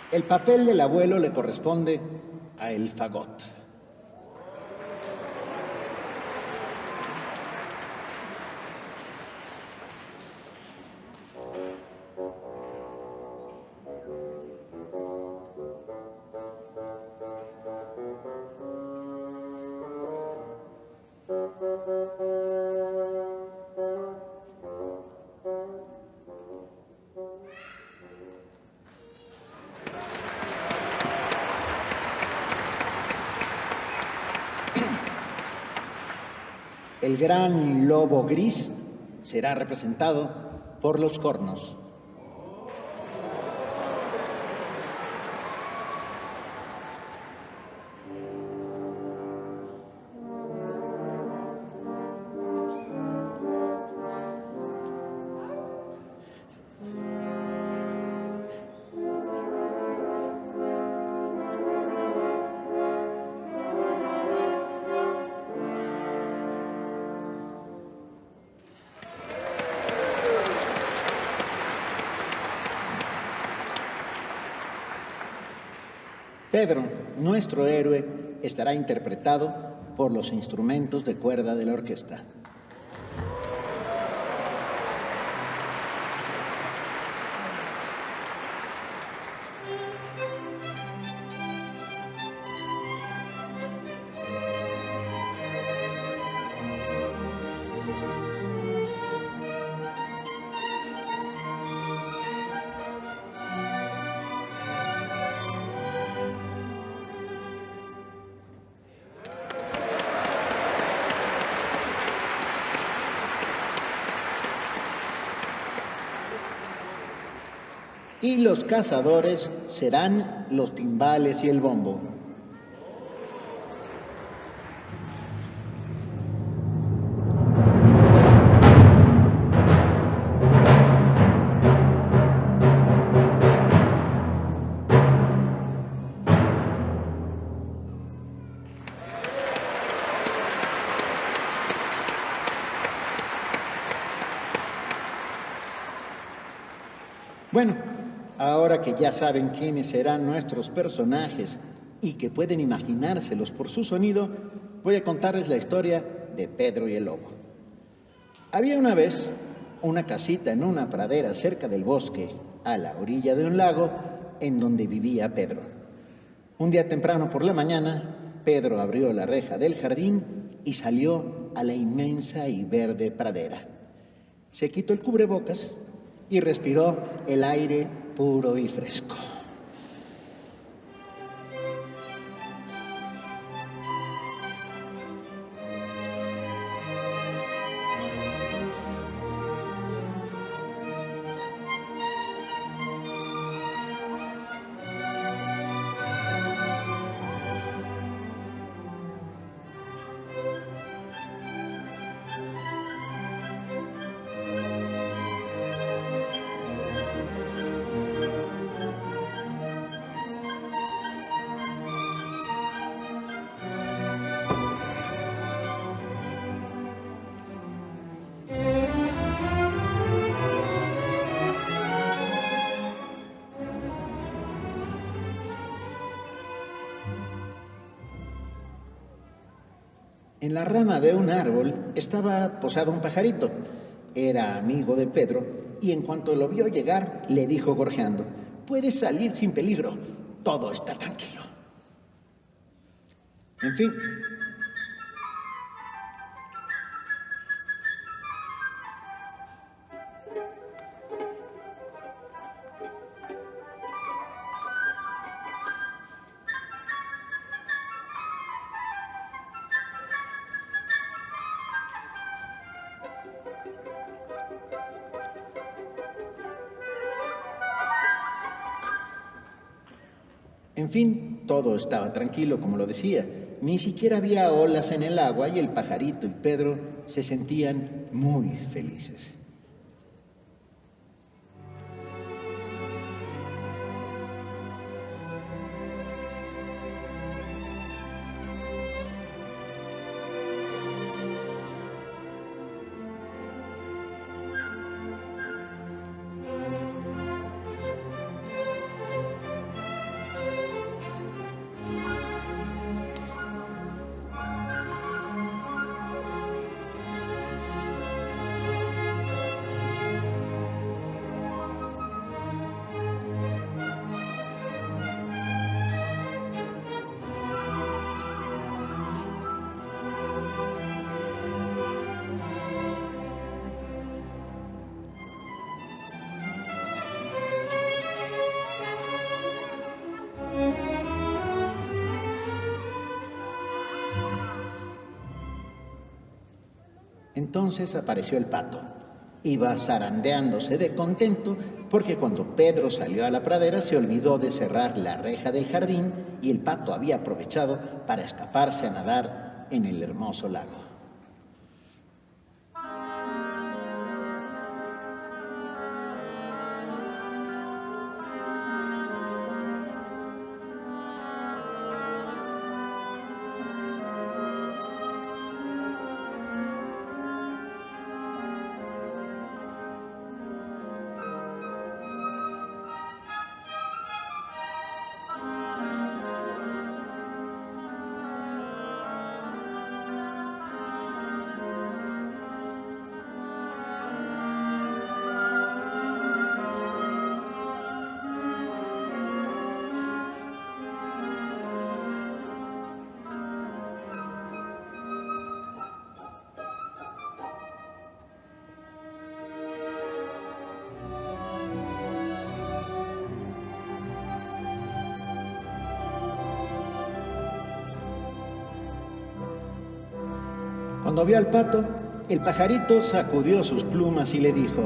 El papel del abuelo le corresponde a el fagot. El gran lobo gris será representado por los cornos. Pedro, nuestro héroe, estará interpretado por los instrumentos de cuerda de la orquesta. Y los cazadores serán los timbales y el bombo. Bueno, ahora que ya saben quiénes serán nuestros personajes y que pueden imaginárselos por su sonido, voy a contarles la historia de Pedro y el Lobo. Había una vez una casita en una pradera cerca del bosque, a la orilla de un lago, en donde vivía Pedro. Un día temprano por la mañana, Pedro abrió la reja del jardín y salió a la inmensa y verde pradera. Se quitó el cubrebocas y respiró el aire puro y fresco. En la rama de un árbol estaba posado un pajarito. Era amigo de Pedro y en cuanto lo vio llegar, le dijo gorjeando: «Puedes salir sin peligro, todo está tranquilo». En fin. En fin, todo estaba tranquilo, como lo decía. Ni siquiera había olas en el agua y el pajarito y Pedro se sentían muy felices. Entonces apareció el pato. Iba zarandeándose de contento porque cuando Pedro salió a la pradera se olvidó de cerrar la reja del jardín y el pato había aprovechado para escaparse a nadar en el hermoso lago. Cuando vio al pato, el pajarito sacudió sus plumas y le dijo: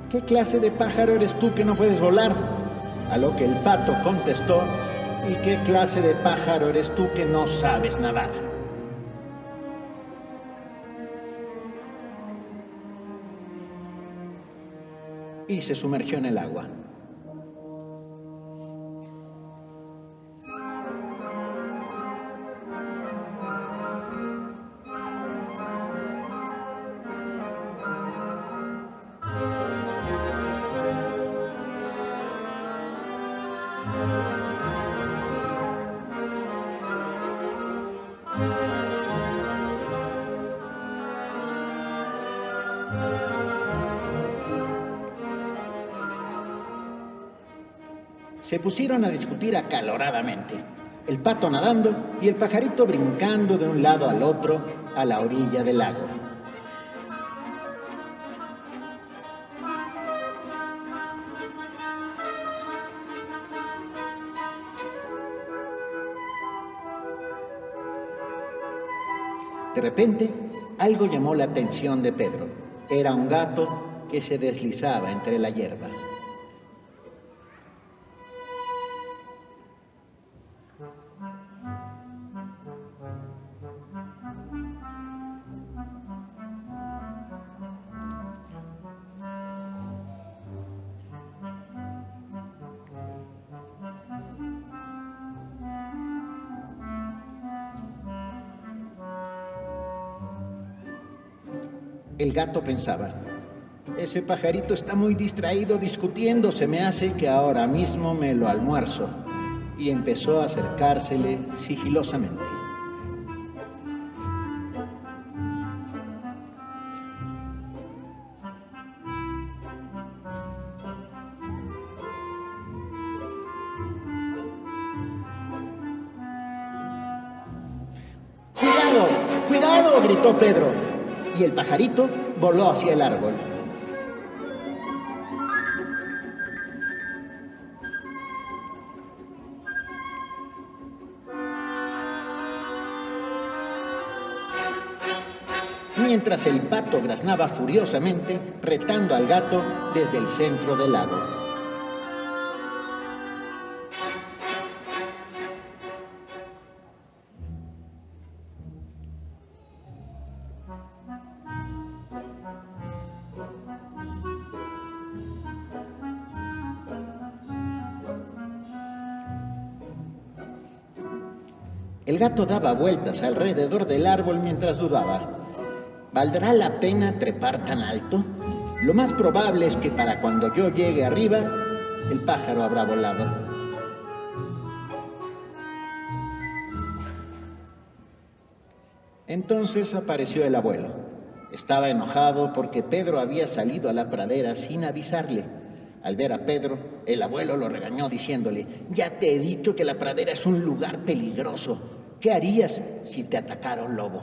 ¿qué clase de pájaro eres tú que no puedes volar? A lo que el pato contestó: ¿y qué clase de pájaro eres tú que no sabes nadar? Y se sumergió en el agua. Se pusieron a discutir acaloradamente, el pato nadando y el pajarito brincando de un lado al otro a la orilla del lago. De repente, algo llamó la atención de Pedro. Era un gato que se deslizaba entre la hierba. El gato pensaba: ese pajarito está muy distraído discutiendo, se me hace que ahora mismo me lo almuerzo. Y empezó a acercársele sigilosamente. ¡Cuidado! ¡Cuidado!, gritó Pedro. Y el pajarito voló hacia el árbol. Mientras el pato graznaba furiosamente, retando al gato desde el centro del lago. El gato daba vueltas alrededor del árbol mientras dudaba. ¿Valdrá la pena trepar tan alto? Lo más probable es que para cuando yo llegue arriba, el pájaro habrá volado. Entonces apareció el abuelo. Estaba enojado porque Pedro había salido a la pradera sin avisarle. Al ver a Pedro, el abuelo lo regañó diciéndole: ya te he dicho que la pradera es un lugar peligroso. ¿Qué harías si te atacara un lobo?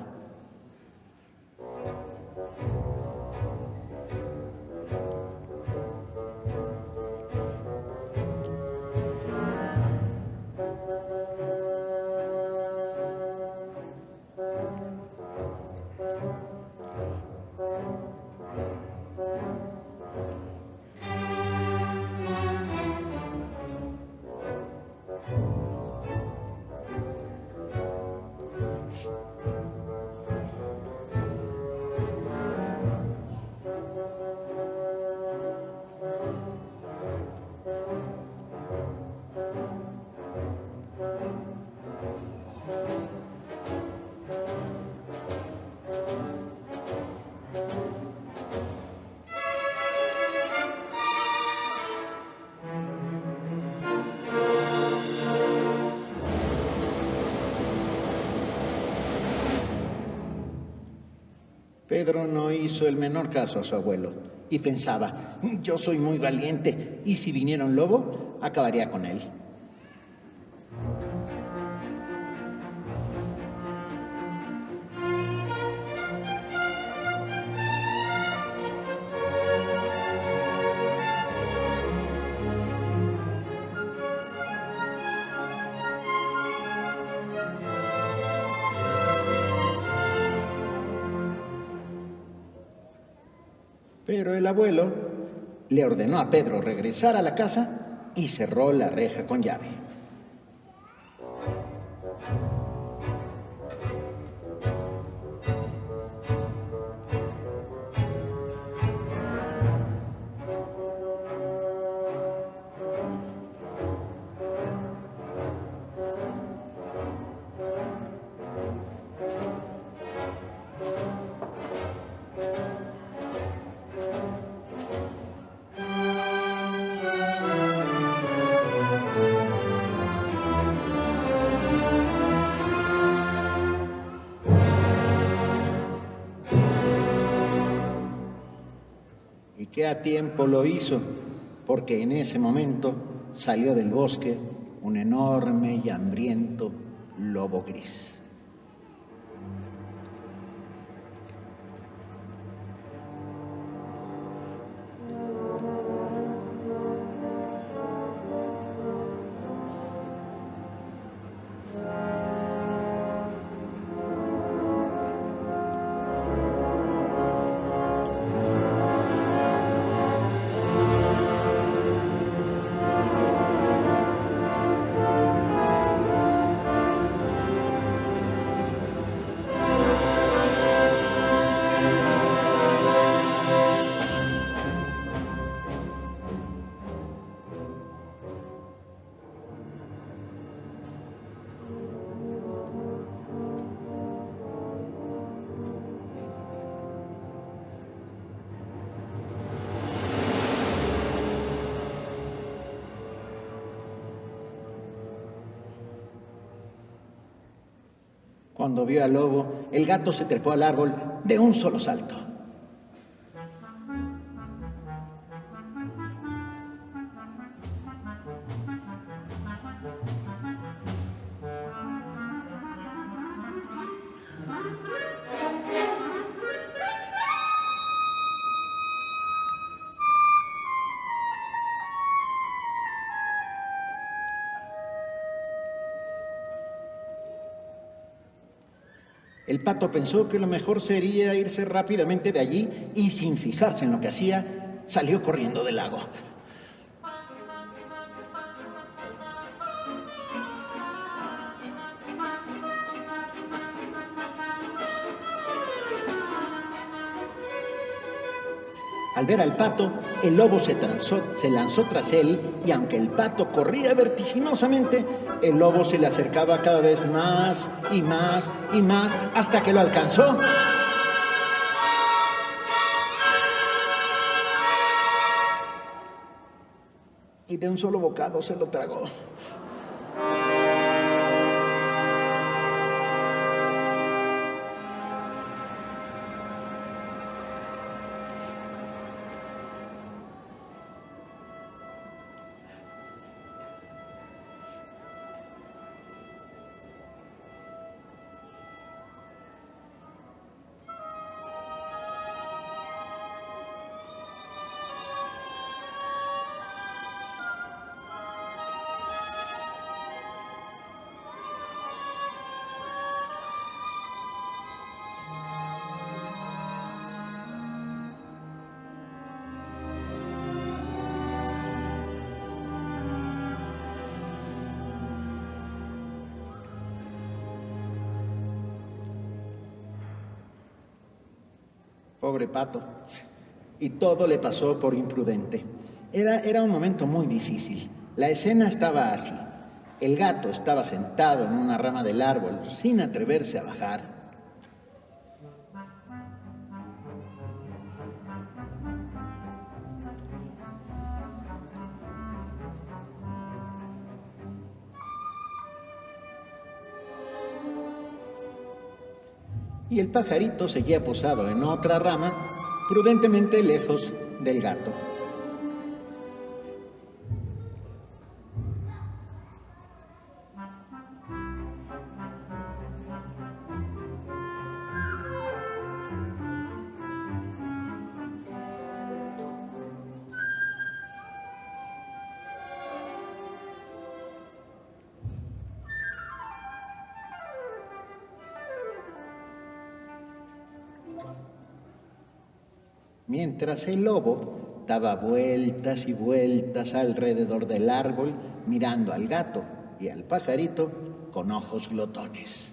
Pedro no hizo el menor caso a su abuelo y pensaba, yo soy muy valiente y si viniera un lobo, acabaría con él. Pero el abuelo le ordenó a Pedro regresar a la casa y cerró la reja con llave. Y que a tiempo lo hizo, porque en ese momento salió del bosque un enorme y hambriento lobo gris. Cuando vio al lobo, el gato se trepó al árbol de un solo salto. El pato pensó que lo mejor sería irse rápidamente de allí y, sin fijarse en lo que hacía, salió corriendo del lago. Al ver al pato, el lobo se lanzó tras él y aunque el pato corría vertiginosamente, el lobo se le acercaba cada vez más y más y más hasta que lo alcanzó. Y de un solo bocado se lo tragó. Pobre pato. Y todo le pasó por imprudente. Era un momento muy difícil. La escena estaba así. El gato estaba sentado en una rama del árbol, sin atreverse a bajar. y el pajarito seguía posado en otra rama, prudentemente lejos del gato. Mientras el lobo daba vueltas y vueltas alrededor del árbol, mirando al gato y al pajarito con ojos glotones.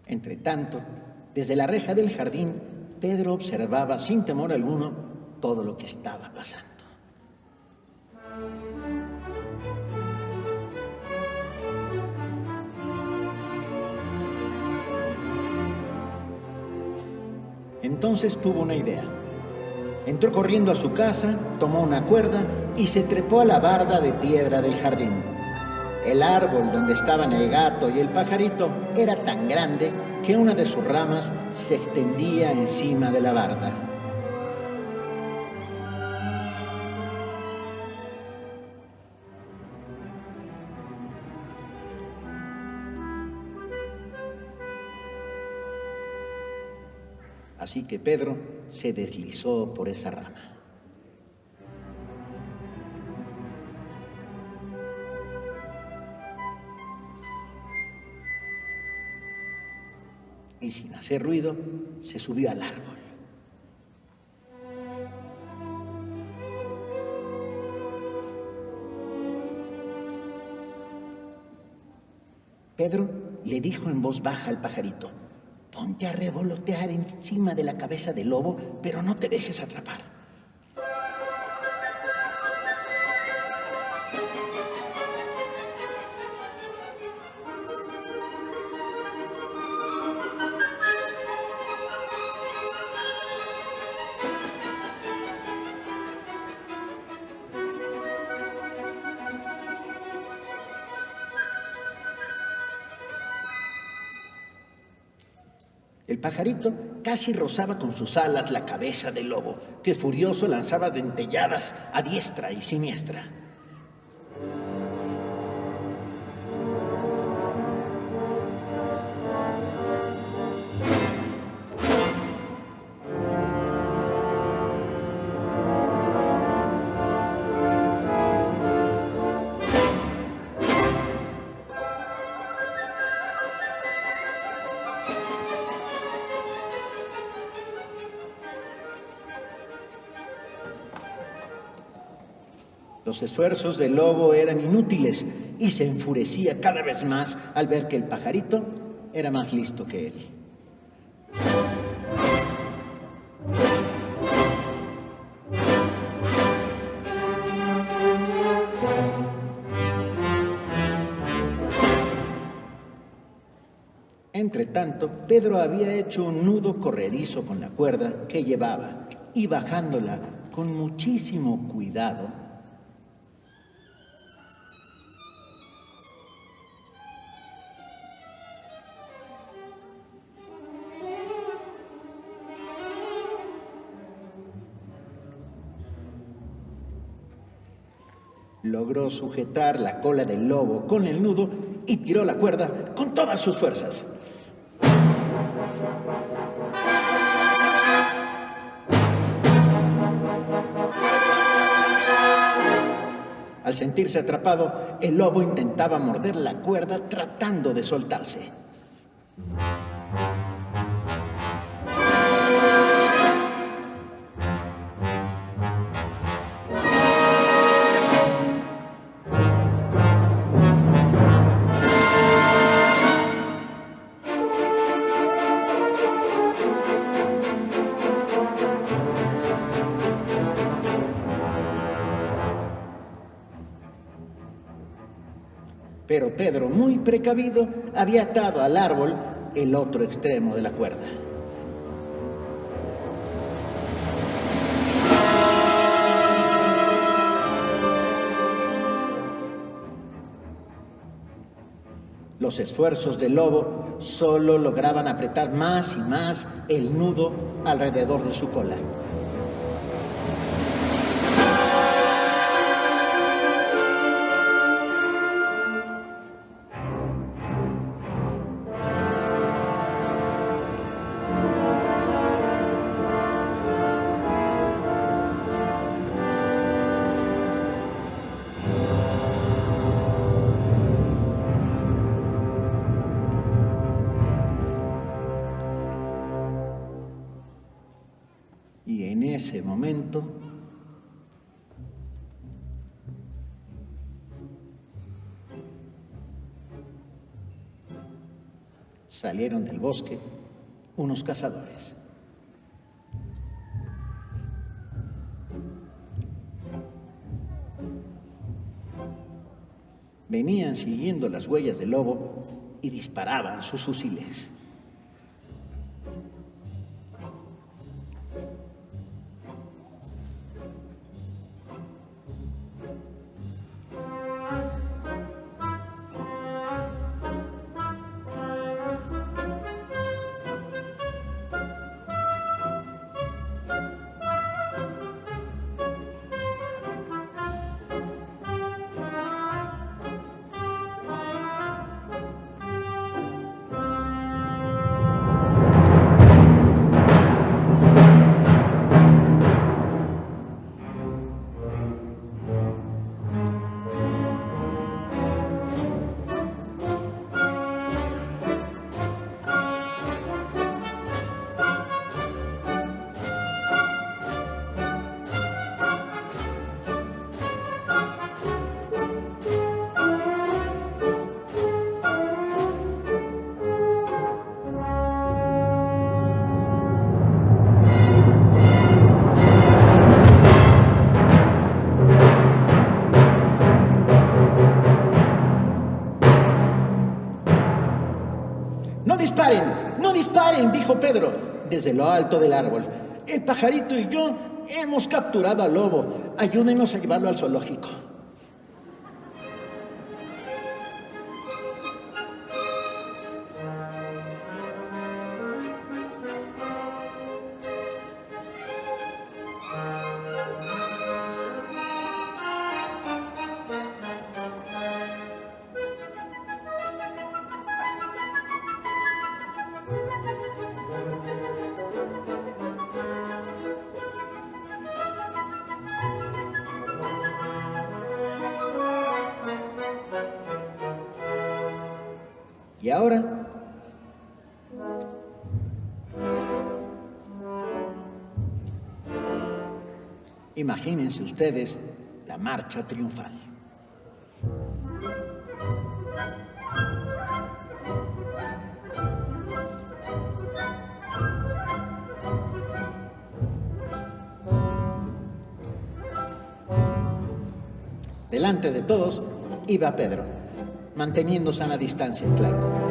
Entre tanto, desde la reja del jardín, Pedro observaba sin temor alguno todo lo que estaba pasando. Entonces tuvo una idea. Entró corriendo a su casa, tomó una cuerda y se trepó a la barda de piedra del jardín. El árbol donde estaban el gato y el pajarito era tan grande que una de sus ramas se extendía encima de la barda. Así que Pedro se deslizó por esa rama. Y sin hacer ruido, se subió al árbol. Pedro le dijo en voz baja al pajarito: ponte a revolotear encima de la cabeza del lobo, pero no te dejes atrapar. El pajarito casi rozaba con sus alas la cabeza del lobo, que furioso lanzaba dentelladas a diestra y siniestra. Los esfuerzos del lobo eran inútiles y se enfurecía cada vez más al ver que el pajarito era más listo que él. Entretanto, Pedro había hecho un nudo corredizo con la cuerda que llevaba y bajándola con muchísimo cuidado, logró sujetar la cola del lobo con el nudo y tiró la cuerda con todas sus fuerzas. Al sentirse atrapado, el lobo intentaba morder la cuerda tratando de soltarse. pero Pedro, muy precavido, había atado al árbol el otro extremo de la cuerda. Los esfuerzos del lobo solo lograban apretar más y más el nudo alrededor de su cola. Y en ese momento salieron del bosque unos cazadores. Venían siguiendo las huellas del lobo y disparaban sus fusiles. ¡No disparen!, dijo Pedro desde lo alto del árbol. El pajarito y yo hemos capturado al lobo. Ayúdenos a llevarlo al zoológico. Y ahora, imagínense ustedes la marcha triunfal. Delante de todos iba Pedro, manteniendo sana distancia, claro.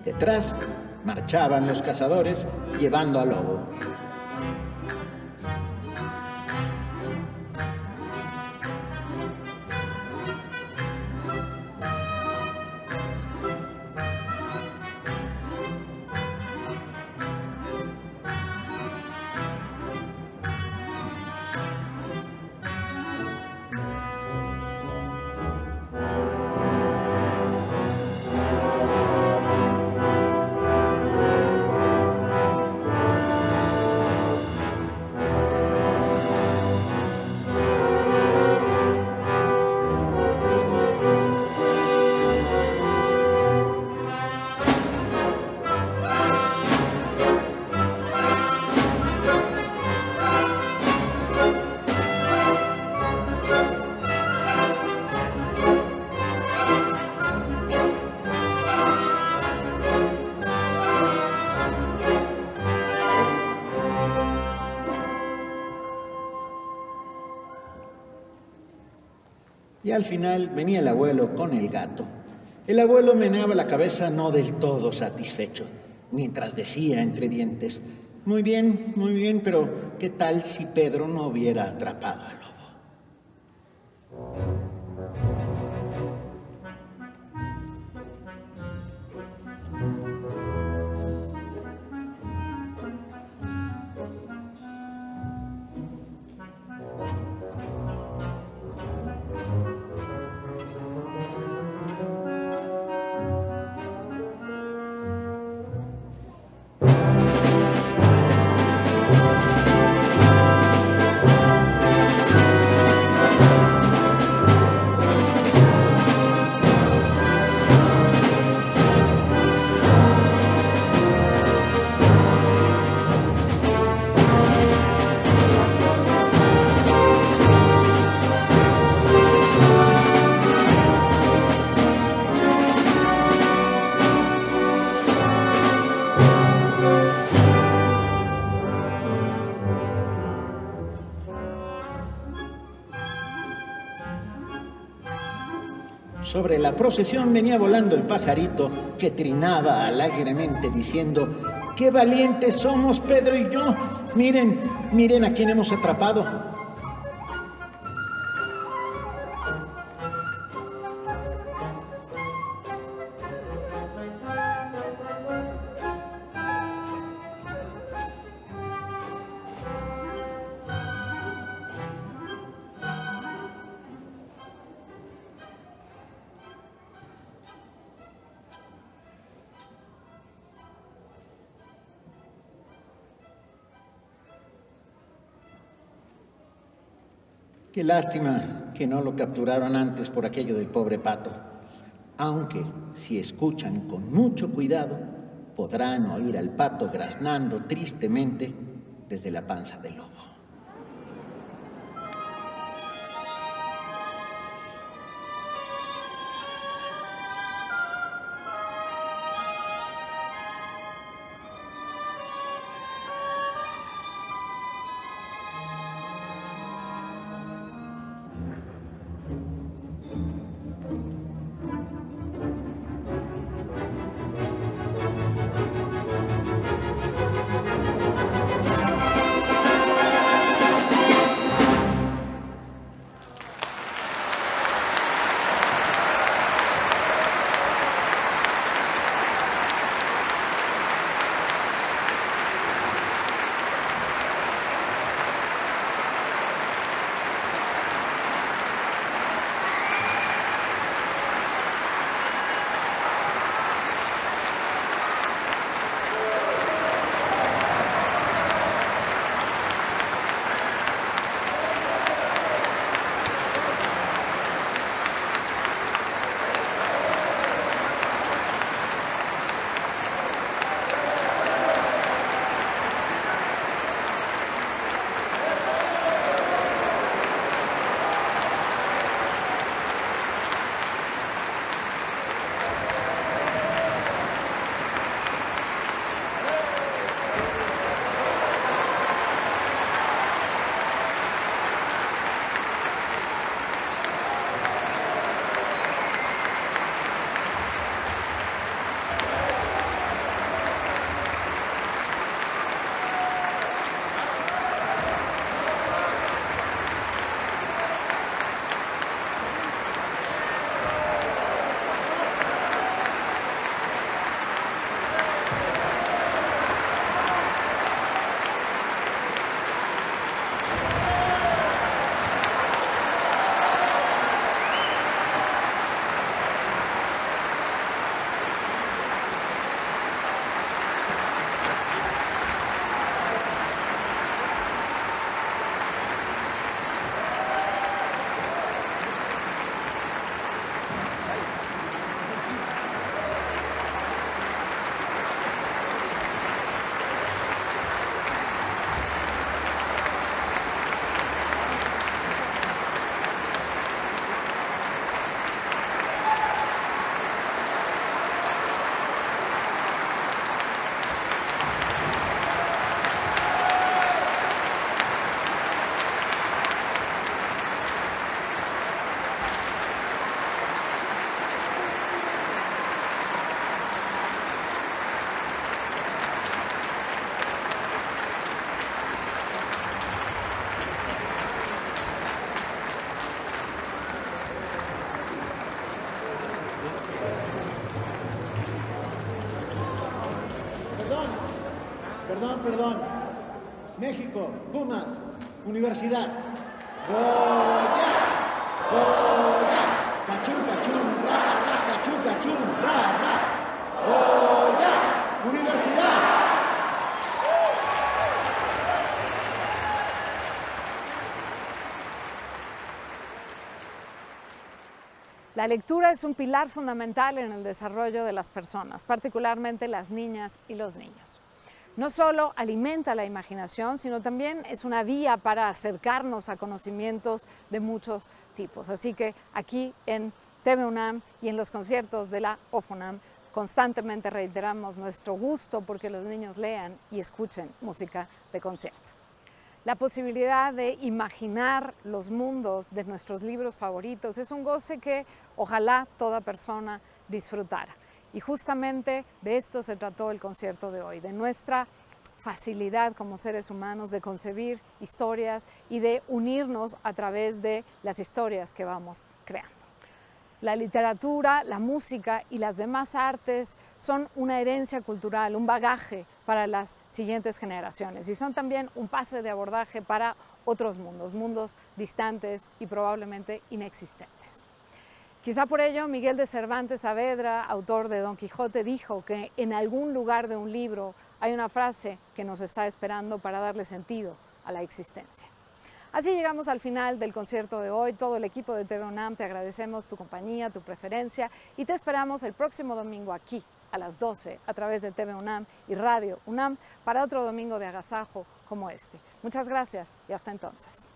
Detrás marchaban los cazadores llevando al lobo. al final venía el abuelo con el gato. El abuelo meneaba la cabeza no del todo satisfecho, mientras decía entre dientes: muy bien, pero ¿qué tal si Pedro no hubiera atrapado al lobo? Sobre la procesión venía volando el pajarito que trinaba alegremente diciendo: ¡qué valientes somos Pedro y yo! Miren a quién hemos atrapado. Qué lástima que no lo capturaron antes por aquello del pobre pato. Aunque, si escuchan con mucho cuidado, podrán oír al pato graznando tristemente desde la panza del lobo. Perdón. México, Pumas, Universidad. Goya, cachún, ra, cachún, ra. Goya, Universidad. La lectura es un pilar fundamental en el desarrollo de las personas, particularmente las niñas y los niños. No solo alimenta la imaginación, sino también es una vía para acercarnos a conocimientos de muchos tipos. Así que aquí en TV UNAM y en los conciertos de la OFUNAM constantemente reiteramos nuestro gusto porque los niños lean y escuchen música de concierto. La posibilidad de imaginar los mundos de nuestros libros favoritos es un goce que ojalá toda persona disfrutara. Y justamente de esto se trató el concierto de hoy, de nuestra facilidad como seres humanos de concebir historias y de unirnos a través de las historias que vamos creando. La literatura, la música y las demás artes son una herencia cultural, un bagaje para las siguientes generaciones y son también un pase de abordaje para otros mundos, mundos distantes y probablemente inexistentes. Quizá por ello Miguel de Cervantes Saavedra, autor de Don Quijote, dijo que en algún lugar de un libro hay una frase que nos está esperando para darle sentido a la existencia. Así llegamos al final del concierto de hoy. Todo el equipo de TV UNAM te agradecemos tu compañía, tu preferencia y te esperamos el próximo domingo aquí a las 12 a través de TV UNAM y Radio UNAM para otro domingo de agasajo como este. Muchas gracias y hasta entonces.